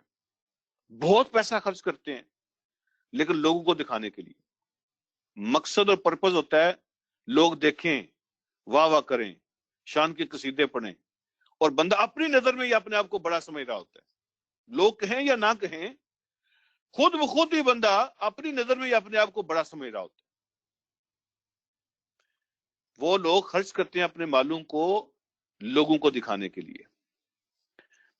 بہت پیسہ خرچ کرتے ہیں لیکن لوگوں کو دکھانے کے لیے. مقصد اور پرپز ہوتا ہے لوگ دیکھیں، واہ واہ کریں، شان کے قصیدے پڑھیں، اور بندہ اپنی نظر میں ہی اپنے آپ کو بڑا سمجھ رہا ہوتا ہے. لوگ کہیں یا نہ کہیں، خود بخود ہی بندہ اپنی نظر میں ہی اپنے آپ کو بڑا سمجھ رہا ہوتا ہے. وہ لوگ خرچ کرتے ہیں اپنے مالوں کو لوگوں کو دکھانے کے لیے.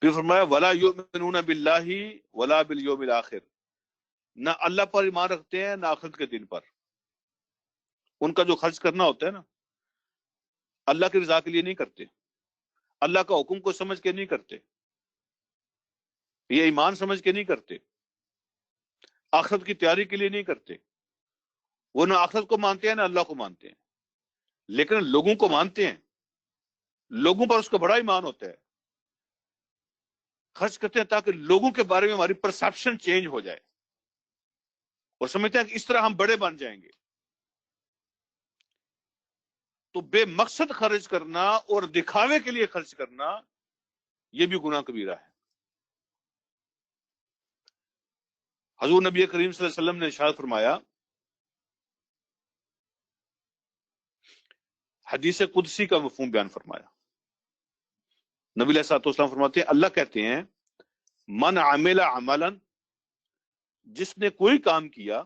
پھر فرمایا وَلَا يُؤْمِنُونَ بِاللَّهِ وَلَا بِالْيَوْمِ الْآخِرِ، نہ اللہ پر ایمان رکھتے ہیں نہ آخرت کے دن پر. ان کا جو خرچ کرنا ہوتا ہے نا، اللہ کی رضا کے لیے نہیں کرتے، اللہ کا حکم کو سمجھ کے نہیں کرتے، یہ ایمان سمجھ کے نہیں کرتے، آخرت کی تیاری کے لیے نہیں کرتے. وہ نہ آخرت کو مانتے ہیں نہ اللہ کو مانتے ہیں، لیکن لوگوں کو مانتے ہیں، لوگوں پر اس کا بڑا ایمان ہوتا ہے. خرچ کرتے ہیں تاکہ لوگوں کے بارے میں ہماری پرسپشن چینج ہو جائے اور سمجھتے ہیں کہ اس طرح ہم بڑے بن جائیں گے. تو بے مقصد خرچ کرنا اور دکھاوے کے لیے خرچ کرنا یہ بھی گناہ کبیرہ ہے. حضور نبی کریم صلی اللہ علیہ وسلم نے ارشاد فرمایا، حدیث قدسی کا مفہوم بیان فرمایا. نبی علیہ الصلوۃ والسلام فرماتے ہیں اللہ کہتے ہیں من عمل عملا، جس نے کوئی کام کیا،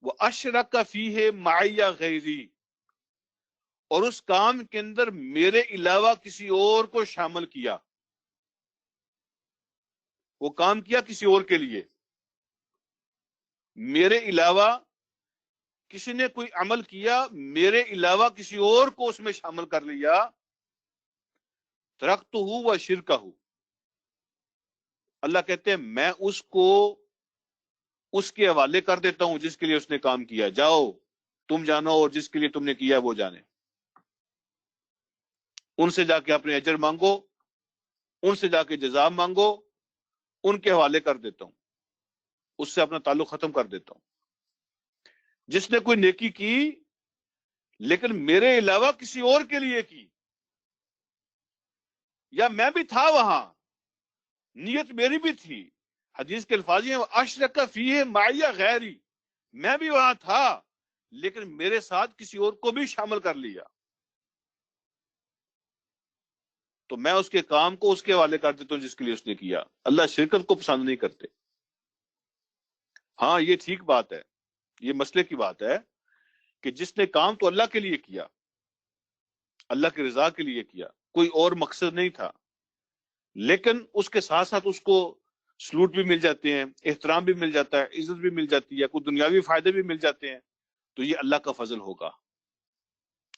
وہ اشرک فیہ معی غیری، اور اس کام کے اندر میرے علاوہ کسی اور کو شامل کیا. وہ کام کیا کسی اور کے لیے، میرے علاوہ کسی نے کوئی عمل کیا، میرے علاوہ کسی اور کو اس میں شامل کر لیا، ترکتہ و شرکہ، اللہ کہتے ہیں میں اس کو اس کے حوالے کر دیتا ہوں جس کے لیے اس نے کام کیا. جاؤ تم جانو اور جس کے لیے تم نے کیا وہ جانے. ان سے جا کے اپنے اجر مانگو، ان سے جا کے جزا مانگو، ان کے حوالے کر دیتا ہوں، اس سے اپنا تعلق ختم کر دیتا ہوں. جس نے کوئی نیکی کی لیکن میرے علاوہ کسی اور کے لیے کی، یا میں بھی تھا وہاں، نیت میری بھی تھی، حدیث کے الفاظ ہیں اشرک فیہ معی غیری، میں بھی وہاں تھا لیکن میرے ساتھ کسی اور کو بھی شامل کر لیا، تو میں اس کے کام کو اس کے حوالے کر دیتا ہوں جس کے لیے اس نے کیا. اللہ شرکت کو پسند نہیں کرتے. ہاں یہ ٹھیک بات ہے، یہ مسئلے کی بات ہے کہ جس نے کام تو اللہ کے لیے کیا، اللہ کی رضا کے لیے کیا، کوئی اور مقصد نہیں تھا، لیکن اس کے ساتھ ساتھ اس کو سلوٹ بھی مل جاتے ہیں، احترام بھی مل جاتا ہے، عزت بھی مل جاتی ہے، کوئی دنیاوی فائدے بھی مل جاتے ہیں، تو یہ اللہ کا فضل ہوگا،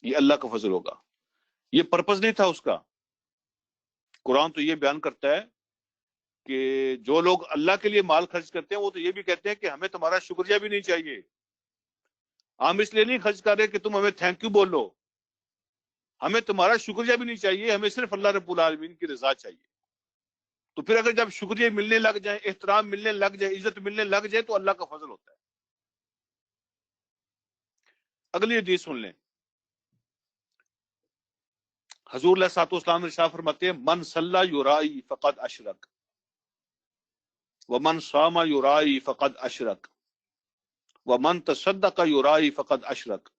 یہ اللہ کا فضل ہوگا. یہ پرپز نہیں تھا اس کا. قرآن تو یہ بیان کرتا ہے کہ جو لوگ اللہ کے لیے مال خرچ کرتے ہیں وہ تو یہ بھی کہتے ہیں کہ ہمیں تمہارا شکریہ بھی نہیں چاہیے، ہم اس لیے نہیں خرچ کر رہے کہ تم ہمیں تھینک یو بولو، ہمیں تمہارا شکریہ بھی نہیں چاہیے، ہمیں صرف اللہ رب العالمین کی رضا چاہیے۔ تو پھر اگر جب شکریہ ملنے لگ جائیں، احترام ملنے لگ جائے، عزت ملنے لگ جائے تو اللہ کا فضل ہوتا ہے۔ اگلی حدیث سن لیں، حضور علیہ الصلوۃ والسلام ارشاد فرماتے ہیں من صلی یرائی فقد اشرک ومن صام یرائی فقد اشرک ومن تصدق یرائی فقد اشرک۔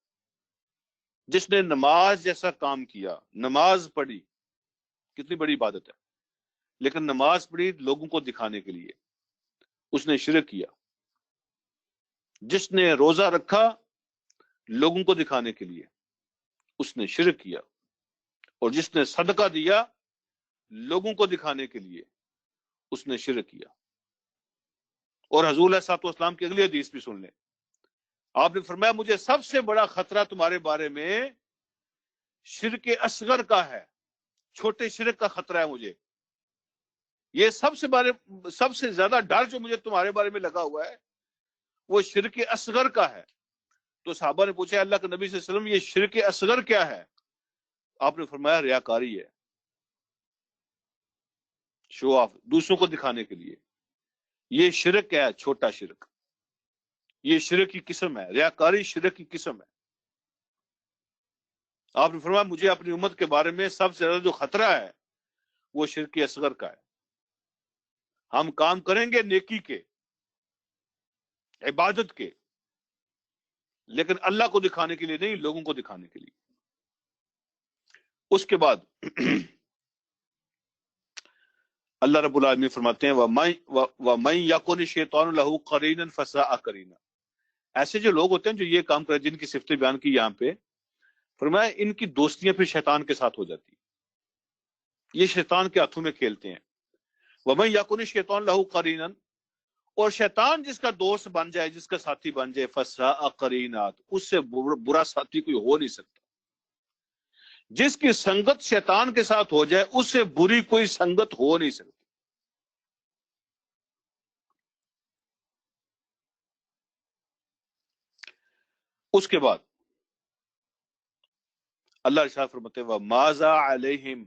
جس نے نماز جیسا کام کیا، نماز پڑھی، کتنی بڑی عبادت ہے، لیکن نماز پڑھی لوگوں کو دکھانے کے لیے، اس نے شرک کیا۔ جس نے روزہ رکھا لوگوں کو دکھانے کے لیے، اس نے شرک کیا۔ اور جس نے صدقہ دیا لوگوں کو دکھانے کے لیے، اس نے شرک کیا۔ اور حضور علیہ الصلوۃ والسلام کی اگلی حدیث بھی سن لیں، آپ نے فرمایا مجھے سب سے بڑا خطرہ تمہارے بارے میں شرک اصغر کا ہے، چھوٹے شرک کا خطرہ ہے مجھے، یہ سب سے زیادہ ڈر جو مجھے تمہارے بارے میں لگا ہوا ہے وہ شرک اصغر کا ہے۔ تو صحابہ نے پوچھا اللہ کے نبی صلی اللہ علیہ وسلم یہ شرک اصغر کیا ہے؟ آپ نے فرمایا ریاکاری ہے، شو آف، دوسروں کو دکھانے کے لیے، یہ شرک ہے، چھوٹا شرک، یہ شرک کی قسم ہے، ریاکاری شرک کی قسم ہے۔ آپ نے فرمایا مجھے اپنی امت کے بارے میں سب سے زیادہ جو خطرہ ہے وہ شرک اصغر کا ہے۔ ہم کام کریں گے نیکی کے، عبادت کے، لیکن اللہ کو دکھانے کے لیے نہیں، لوگوں کو دکھانے کے لیے۔ اس کے بعد اللہ رب العالمین فرماتے ہیں وَمَن يَكُنِ الشَّيْطَانُ لَهُ قَرِينًا فَسَاءَ قَرِينًا۔ ایسے جو لوگ ہوتے ہیں جو یہ کام کرتے ہیں، جن کی صفتیں بیان کی یہاں پہ، فرمایا ان کی دوستیاں پھر شیطان کے ساتھ ہو جاتی، یہ شیطان کے ہاتھوں میں کھیلتے ہیں۔ وَمَن يَكُنِ الشَّيْطَانُ لَهُ قَرِينًا، اور شیطان جس کا دوست بن جائے، جس کا ساتھی بن جائے، فَسَاءَ قَرِينًا، اس سے برا ساتھی کوئی ہو نہیں سکتا۔ جس کی سنگت شیطان کے ساتھ ہو جائے اس سے بری کوئی سنگت ہو نہیں سکتی۔ اس کے بعد اللہ ارشاد فرماتے ہیں وَمَاذَا عَلَيْهِمْ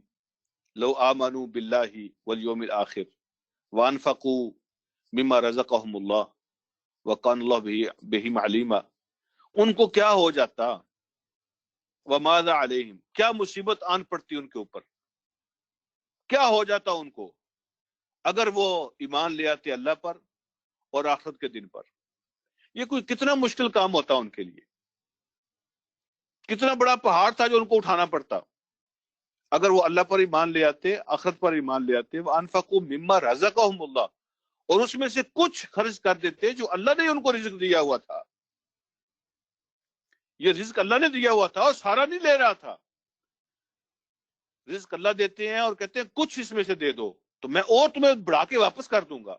لَوْ آمَنُوا بِاللَّهِ وَالْيَوْمِ الْآخِرِ وَأَنفَقُوا مِمَّا رَزَقَهُمُ اللَّهُ وَكَانَ اللَّهُ بِهِمْ عَلِيمًا۔ ان کو کیا ہو جاتا، وَمَاذَا عَلَيْهِمْ، کیا مصیبت آن پڑتی ان کے اوپر، کیا ہو جاتا ان کو اگر وہ ایمان لے آتے اللہ پر اور آخرت کے دن پر۔ یہ کوئی کتنا مشکل کام ہوتا ان کے لیے، کتنا بڑا پہاڑ تھا جو ان کو اٹھانا پڑتا اگر وہ اللہ پر ایمان لے آتے، آخرت پر ایمان لے آتے۔ وَأَنفَقُوا مِمَّا رَزَقَهُمُ اللَّهُ، اور اس میں سے کچھ خرچ کر دیتے جو اللہ نے ان کو رزق دیا ہوا تھا۔ یہ رزق اللہ نے دیا ہوا تھا اور سارا نہیں لے رہا تھا، رزق اللہ دیتے ہیں اور کہتے ہیں کچھ اس میں سے دے دو تو میں اور تمہیں بڑھا کے واپس کر دوں گا۔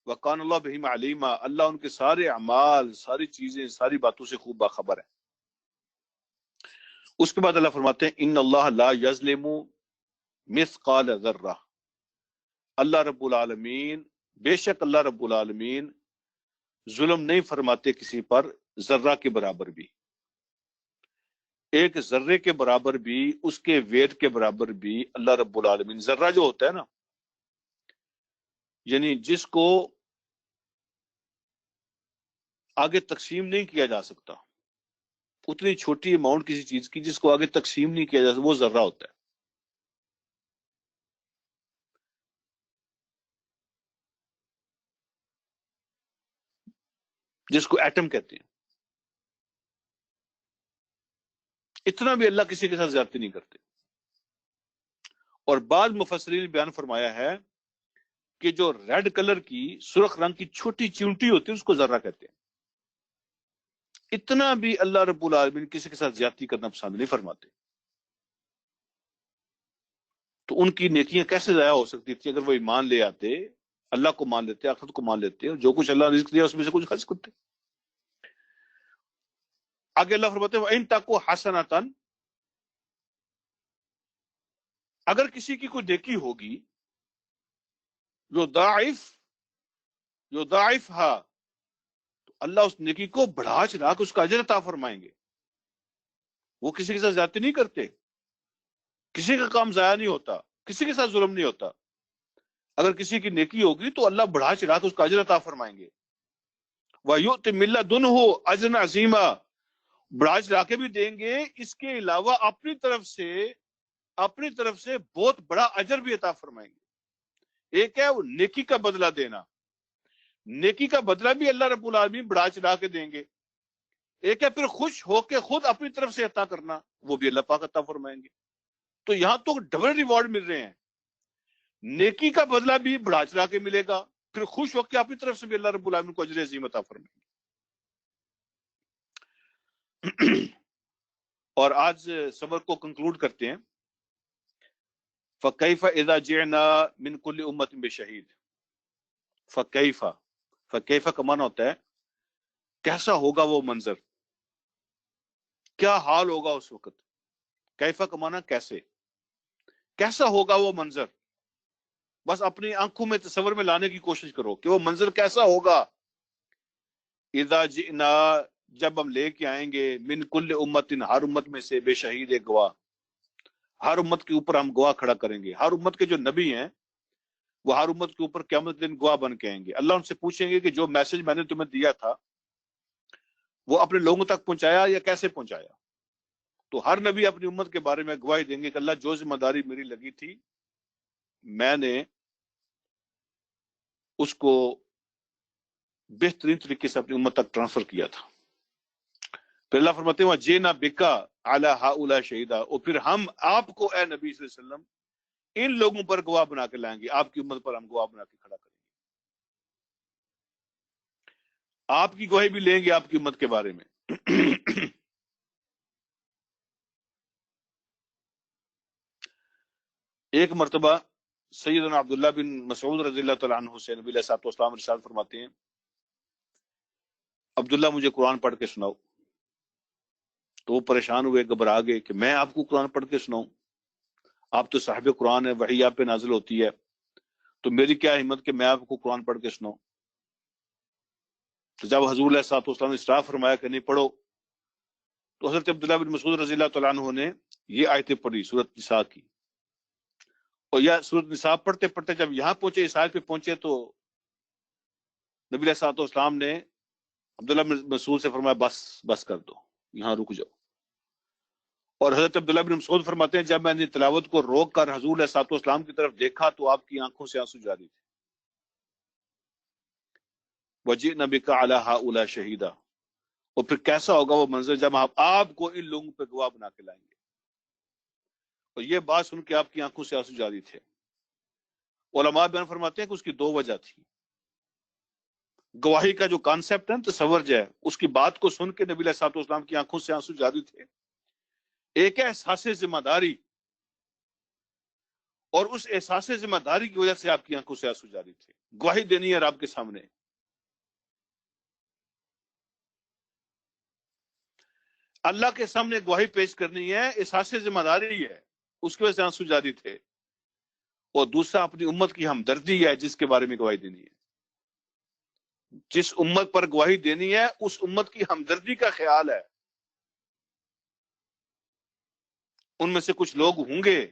وَقَانَ اللَّهُ بِهِمْ عَلِيمًا، اللہ ان کے سارے اعمال، ساری چیزیں، ساری باتوں سے خوب باخبر ہے۔ اس کے بعد اللہ فرماتے ہیں ان اللہ لا یظلم مثقال ذرہ، اللہ رب العالمین، بے شک اللہ رب العالمین ظلم نہیں فرماتے کسی پر ذرہ کے برابر بھی، ایک ذرے کے برابر بھی، اس کے ویٹ کے برابر بھی اللہ رب العالمین، ذرہ جو ہوتا ہے نا، یعنی جس کو آگے تقسیم نہیں کیا جا سکتا، اتنی چھوٹی اماؤنٹ کسی چیز کی جس کو آگے تقسیم نہیں کیا جا سکتا، وہ ذرہ ہوتا ہے، جس کو ایٹم کہتے ہیں۔ اتنا بھی اللہ کسی کے ساتھ زیادتی نہیں کرتے۔ اور بعض مفسرین نے بیان فرمایا ہے کہ جو ریڈ کلر کی، سرخ رنگ کی چھوٹی چونٹی ہوتی ہے اس کو ذرہ کہتے ہیں۔ اتنا بھی اللہ رب العالمین کسی کے ساتھ زیادتی کرنا پسند نہیں فرماتے۔ تو ان کی نیکیاں کیسے ضائع ہو سکتی تھی اگر وہ ایمان لے آتے، اللہ کو مان لیتے، آخرت کو مان لیتے، اور جو کچھ اللہ نے رزق دیا اس میں سے کچھ خرچ کرتے۔ آگے اللہ فرماتے ہیں وَإِن تَكُ حَسَنَةً، اگر کسی کی کوئی نیکی ہوگی، یضاعفها، تو اللہ اس نیکی کو بڑھا چڑھا کے اس کا اجر عطا فرمائیں گے. وہ کسی کے ساتھ زیادتی نہیں کرتے، کسی کا کام ضائع نہیں ہوتا، کسی کے ساتھ ظلم نہیں ہوتا. اگر کسی کی نیکی ہوگی تو اللہ بڑھا چڑھا کے اس کا اجر عطا فرمائیں گے. وَيُؤْتِ مِن لَدُنْهُ أَجْرًا عَظِيمًا، بڑھا چڑھا کے بھی دیں گے، اس کے علاوہ اپنی طرف سے بہت بڑا اجر بھی عطا فرمائیں گے. ایک ہے وہ نیکی کا بدلہ دینا، نیکی کا بدلہ بھی اللہ رب العالمین بڑھا چڑھا کے دیں گے. ایک ہے پھر خوش ہو کے خود اپنی طرف سے عطا کرنا، وہ بھی اللہ پاک عطا فرمائیں گے. تو یہاں تو ڈبل ریوارڈ مل رہے ہیں، نیکی کا بدلہ بھی بڑھا چڑھا کے ملے گا، پھر خوش ہو کے اپنی طرف سے بھی اللہ رب العالمین کو اجر عظیم عطا فرمائیں گے. اور آج صبر کو کنکلوڈ کرتے ہیں. فَكَيْفَ إِذَا جِئْنَا مِن كُلِّ أُمَّةٍ بِشَهِيدٍ. فَكَيْفَ کا معنی ہوتا ہے کیسا ہوگا وہ منظر، کیا حال ہوگا اس وقت. کیفا کا معنی کیسے، کیسا ہوگا وہ منظر. بس اپنی آنکھوں میں تصور میں لانے کی کوشش کرو کہ وہ منظر کیسا ہوگا. اذا جئنا، جب ہم لے کے آئیں گے، من کل امت، ہر امت میں سے، بے شہید ایک گواہ. ہر امت کے اوپر ہم گواہ کھڑا کریں گے. ہر امت کے جو نبی ہیں وہ ہر امت کے اوپر قیامت دن گواہ بن کے آئیں گے. اللہ ان سے پوچھیں گے کہ جو میسج میں نے تمہیں دیا تھا وہ اپنے لوگوں تک پہنچایا یا کیسے پہنچایا. تو ہر نبی اپنی امت کے بارے میں گواہی دیں گے کہ اللہ جو ذمہ داری میری لگی تھی میں نے اس کو بہترین طریقے سے اپنی امت تک ٹرانسفر کیا تھا. پھر اللہ فرماتے ہیں وَجِئْنَا بِكَ عَلَىٰ هَٰؤُلَاءِ شَهِيدًا، اور پھر ہم آپ کو اے نبی صلی اللہ علیہ وسلم ان لوگوں پر گواہ بنا کے لائیں گے، آپ کی امت پر ہم گواہ بنا کے کھڑا کریں گے. آپ کی گواہی بھی لیں گے آپ کی امت کے بارے میں. ایک مرتبہ سیدنا عبداللہ بن مسعود رضی اللہ تعالیٰ عنہ سے نبی علیہ الصلوۃ والسلام ارشاد فرماتے ہیں عبداللہ مجھے قرآن پڑھ کے سناؤ. تو وہ پریشان ہوئے، گھبرا گئے کہ میں آپ کو قرآن پڑھ کے سناؤں، آپ تو صاحب قرآن ہے، وحی آپ پہ نازل ہوتی ہے، تو میری کیا ہمت کہ میں آپ کو قرآن پڑھ کے سناؤں. تو جب حضور علیہ الصلوۃ والسلام نے اصرار فرمایا کہ نہیں پڑھو، تو حضرت عبداللہ بن مسعود رضی اللہ تعالیٰ عنہ نے یہ آیتیں پڑھی سورۃ نساء کی. اور یہ سورۃ نساء پڑھتے پڑھتے جب یہاں پہنچے، اس آیت پہ پہنچے، تو نبی علیہ الصلوۃ والسلام نے عبداللہ بن مسعود سے فرمایا بس کر دو، یہاں رک جاؤ. اور حضرت عبداللہ بن مسعود فرماتے ہیں جب میں نے تلاوت کو روک کر حضور علیہ الصلوۃ والسلام کی طرف دیکھا تو آپ کی آنکھوں سے آنسو جاری تھے. وَجِئْنَا بِكَ عَلَىٰ هَٰؤُلَاءِ شَهِيدًا، اور پھر کیسا ہوگا وہ منظر جب آپ کو ان لوگوں پہ گواہ بنا کے لائیں گے. اور یہ بات سن کے آپ کی آنکھوں سے آنسو جاری تھے. علماء بیان فرماتے ہیں کہ اس کی دو وجہ تھی. گواہی کا جو کانسیپٹ ہے، تصور جو ہے، اس کی بات کو سن کے نبی علیہ الصلوۃ والسلام کی آنکھوں سے آنسو جاری تھے. ایک ہے احساس ذمہ داری، اور اس احساس ذمہ داری کی وجہ سے آپ کی آنکھوں سے آنسو جاری تھے. گواہی دینی ہے رب کے سامنے، اللہ کے سامنے گواہی پیش کرنی ہے، احساس ذمہ داری ہے، اس کی وجہ سے آنسو جاری تھے. اور دوسرا اپنی امت کی ہمدردی ہے جس کے بارے میں گواہی دینی ہے. جس امت پر گواہی دینی ہے اس امت کی ہمدردی کا خیال ہے. ان میں سے کچھ لوگ ہوں گے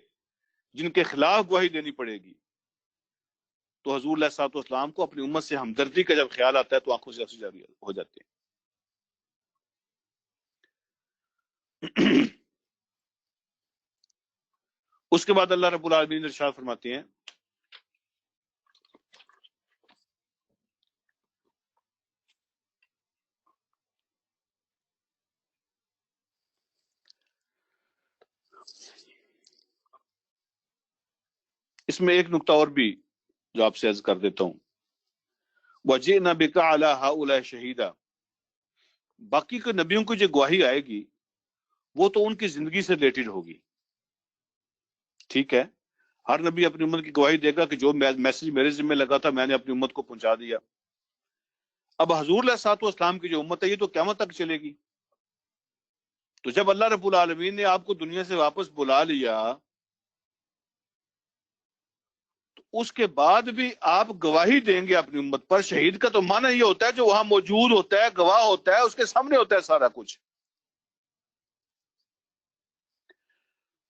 جن کے خلاف گواہی دینی پڑے گی، تو حضور علیہ الصلوۃ والسلام کو اپنی امت سے ہمدردی کا جب خیال آتا ہے تو آنکھوں سے آنسو جاری ہو جاتے ہیں. اس کے بعد اللہ رب العالمین ارشاد فرماتے ہیں اس میں ایک نقطہ اور بھی جو آپ سے عرض کر دیتا ہوں. وَجِئْنَا بِكَ عَلَىٰ هَٰؤُلَاءِ شَهِيدًا، باقی کے نبیوں کی جو گواہی آئے گی وہ تو ان کی زندگی سے ریلیٹڈ ہوگی. ٹھیک ہے، ہر نبی اپنی امت کی گواہی دے گا کہ جو میسج میرے ذمہ لگا تھا میں نے اپنی امت کو پہنچا دیا. اب حضور علیہ الصلوۃ والسلام کی جو امت ہے یہ تو قیامت تک چلے گی. تو جب اللہ رب العالمین نے آپ کو دنیا سے واپس بلا لیا تو اس کے بعد بھی آپ گواہی دیں گے اپنی امت پر. شہید کا تو معنی یہ ہوتا ہے جو وہاں موجود ہوتا ہے، گواہ ہوتا ہے، اس کے سامنے ہوتا ہے سارا کچھ.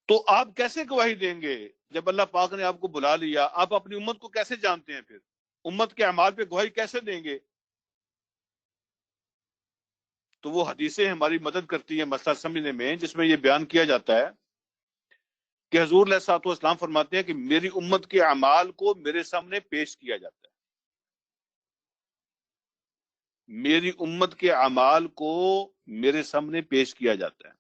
تو آپ کیسے گواہی دیں گے جب اللہ پاک نے آپ کو بلا لیا؟ آپ اپنی امت کو کیسے جانتے ہیں؟ پھر امت کے اعمال پہ گواہی کیسے دیں گے؟ تو وہ حدیثیں ہماری مدد کرتی ہیں مسئلہ سمجھنے میں، جس میں یہ بیان کیا جاتا ہے کہ حضور علیہ الصلوۃ والسلام فرماتے ہیں کہ میری امت کے اعمال کو میرے سامنے پیش کیا جاتا ہے. میری امت کے اعمال کو میرے سامنے پیش کیا جاتا ہے.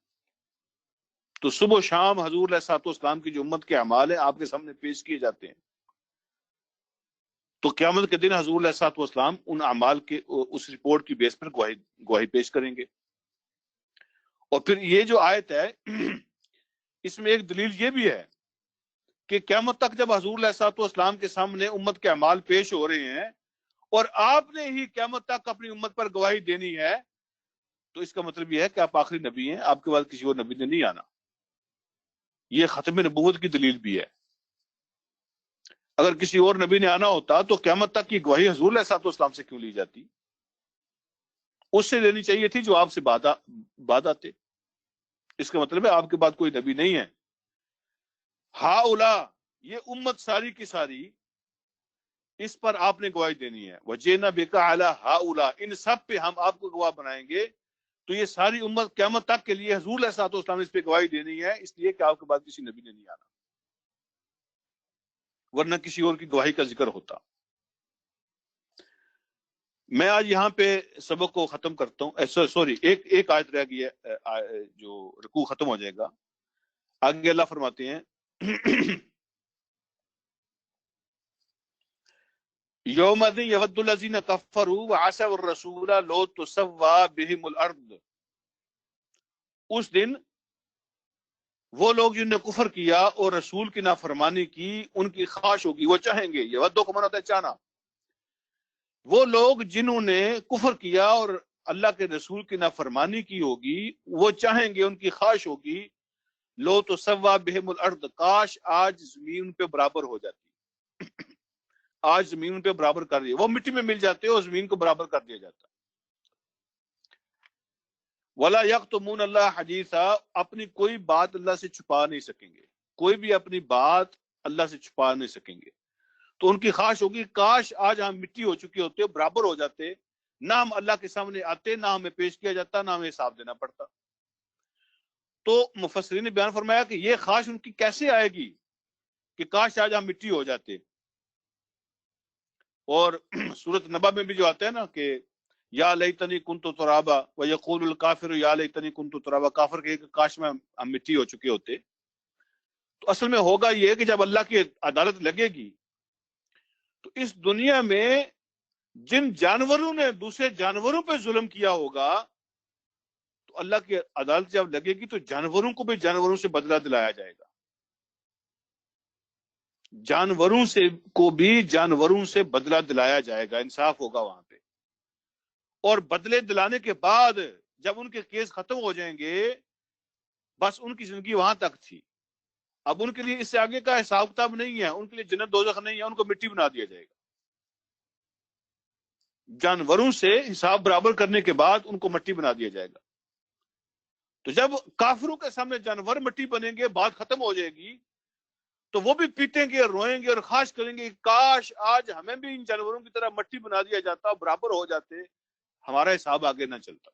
تو صبح و شام حضور علیہ الصلوۃ والسلام کی جو امت کے اعمال ہیں آپ کے سامنے پیش کیے جاتے ہیں. تو قیامت کے دن حضور علیہ الصلوۃ والسلام ان اعمال کے اس رپورٹ کی بیس پر گواہی پیش کریں گے. اور پھر یہ جو آیت ہے اس میں ایک دلیل یہ بھی ہے کہ قیامت تک جب حضور علیہ الصلوۃ والسلام کے سامنے امت کے اعمال پیش ہو رہے ہیں اور آپ نے ہی قیامت تک اپنی امت پر گواہی دینی ہے، تو اس کا مطلب یہ ہے کہ آپ آخری نبی ہیں، آپ کے بعد کسی اور نبی نے نہیں آنا. یہ ختم نبوت کی دلیل بھی ہے. اگر کسی اور نبی نے آنا ہوتا تو قیامت تک کی گواہی حضور علیہ الصلوۃ والسلام سے کیوں لی جاتی؟ اس سے لینی چاہیے تھی جو آپ سے بعد آتے. اس کا مطلب ہے آپ کے بعد کوئی نبی نہیں ہے. ہاؤلا، یہ امت ساری کی ساری، اس پر آپ نے گواہی دینی ہے. وجینا بکا علی ہاؤلا، ان سب پہ ہم آپ کو گواہ بنائیں گے. تو یہ ساری امت قیامت تک کے لیے حضور علیہ الصلوۃ والسلام نے اس پہ گواہی دینی ہے، اس لیے کہ آپ کے بعد کسی نبی نے نہیں آنا، ورنہ کسی اور کی گواہی کا ذکر ہوتا. میں آج یہاں پہ سبق کو ختم کرتا ہوں. سوری، ایک آیت رہ گئی ہے جو رکوع ختم ہو جائے گا. آگے اللہ فرماتے ہیں یوم یود الذین کفروا وعصوا الرسول لو تسوی بہم الارض. اس دن وہ لوگ جنہوں نے کفر کیا اور رسول کی نافرمانی کی، ان کی خواہش ہوگی، وہ چاہیں گے. یودو کو معنی ہوتا ہے چاہنا. وہ لوگ جنہوں نے کفر کیا اور اللہ کے رسول کی نافرمانی کی ہوگی، وہ چاہیں گے، ان کی خواہش ہوگی، لو تسوی بہم الارض، کاش آج زمین پہ برابر ہو جاتی. آج زمین پہ برابر کر دیا، وہ مٹی میں مل جاتے اور زمین کو برابر کر دیا جاتا. ولا یکتمون اللہ حدیثا، اپنی کوئی بات اللہ سے چھپا نہیں سکیں گے، کوئی بھی اپنی بات اللہ سے چھپا نہیں سکیں گے. تو ان کی خواہش ہوگی کاش آج ہم مٹی ہو چکے ہوتے، برابر ہو جاتے، نہ ہم اللہ کے سامنے آتے، نہ ہمیں پیش کیا جاتا، نہ ہمیں حساب دینا پڑتا. تو مفسرین نے بیان فرمایا کہ یہ خواہش ان کی کیسے آئے گی کہ کاش آج ہم مٹی ہو جاتے. اور سورۃ نبا میں بھی جو آتا ہے نا کہ یا لیتنی کنت ترابا ویقول الکافر یا لیتنی کنت ترابا، کافر کہے کہ کاش میں ہم مٹی ہو چکے ہوتے. تو اصل میں ہوگا یہ کہ جب اللہ کی عدالت لگے گی تو اس دنیا میں جن جانوروں نے دوسرے جانوروں پہ ظلم کیا ہوگا، تو اللہ کی عدالت جب لگے گی تو جانوروں کو بھی جانوروں سے بدلہ دلایا جائے گا. جانوروں سے کو بھی جانوروں سے بدلہ دلایا جائے گا، انصاف ہوگا وہاں پہ. اور بدلے دلانے کے بعد جب ان کے کیس ختم ہو جائیں گے، بس ان کی زندگی وہاں تک تھی. اب ان کے لیے اس سے آگے کا حساب کتاب نہیں ہے، ان کے لیے جنت دوزخ نہیں ہے، ان کو مٹی بنا دیا جائے گا. جانوروں سے حساب برابر کرنے کے بعد ان کو مٹی بنا دیا جائے گا. تو جب کافروں کے سامنے جانور مٹی بنیں گے، بات ختم ہو جائے گی، تو وہ بھی پیٹیں گے، روئیں گے اور خواہش کریں گے کاش آج ہمیں بھی ان جانوروں کی طرح مٹی بنا دیا جاتا، برابر ہو جاتے، ہمارا حساب آگے نہ چلتا.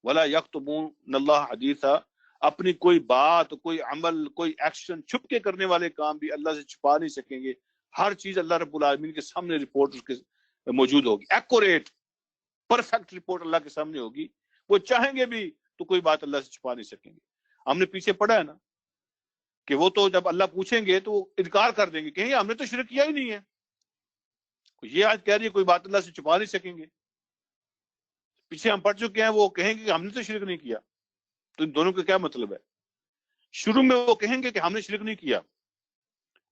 ولا یکتمون اللہ حدیثا، اپنی کوئی بات، کوئی عمل، کوئی ایکشن چھپ کے کرنے والے کام بھی اللہ سے چھپا نہیں سکیں گے. ہر چیز اللہ رب العالمین کے سامنے رپورٹ اس کے موجود ہوگی، ایکوریٹ پرفیکٹ رپورٹ اللہ کے سامنے ہوگی. وہ چاہیں گے بھی تو کوئی بات اللہ سے چھپا نہیں سکیں گے. ہم نے پیچھے پڑھا ہے نا کہ وہ تو جب اللہ پوچھیں گے تو وہ انکار کر دیں گے، کہیں ہم نے تو شرک کیا ہی نہیں ہے. یہ آج کہہ رہی ہے کوئی بات اللہ سے چھپا نہیں سکیں گے. پیچھے ہم پڑھ چکے ہیں وہ کہیں گے کہ ہم نے تو شرک نہیں کیا. تو ان دونوں کا کیا مطلب ہے؟ شروع میں وہ کہیں گے کہ ہم نے شرک نہیں کیا،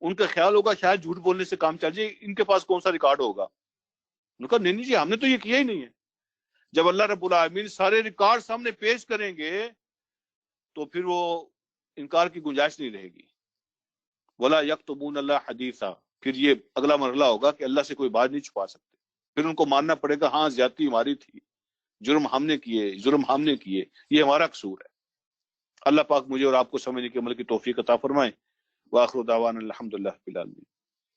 ان کا خیال ہوگا شاید جھوٹ بولنے سے کام چل جائے، ان کے پاس کون سا ریکارڈ ہوگا. ان کا نہیں جی، ہم نے تو یہ کیا ہی نہیں ہے. جب اللہ رب العالمین سارے ریکارڈ سامنے پیش کریں گے تو پھر وہ انکار کی گنجائش نہیں رہے گی. ولا یکتمون اللہ حدیثا، پھر یہ اگلا مرحلہ ہوگا کہ اللہ سے کوئی بات نہیں چھپا سکتے، پھر ان کو ماننا پڑے گا ہاں زیادتی ہماری تھی، ظلم ہم نے کیے، یہ ہمارا قصور ہے۔ اللہ پاک مجھے اور آپ کو سمجھنے کے عمل کی توفیق عطا فرمائے۔ وآخر دعوانا الحمدللہ رب العالمین۔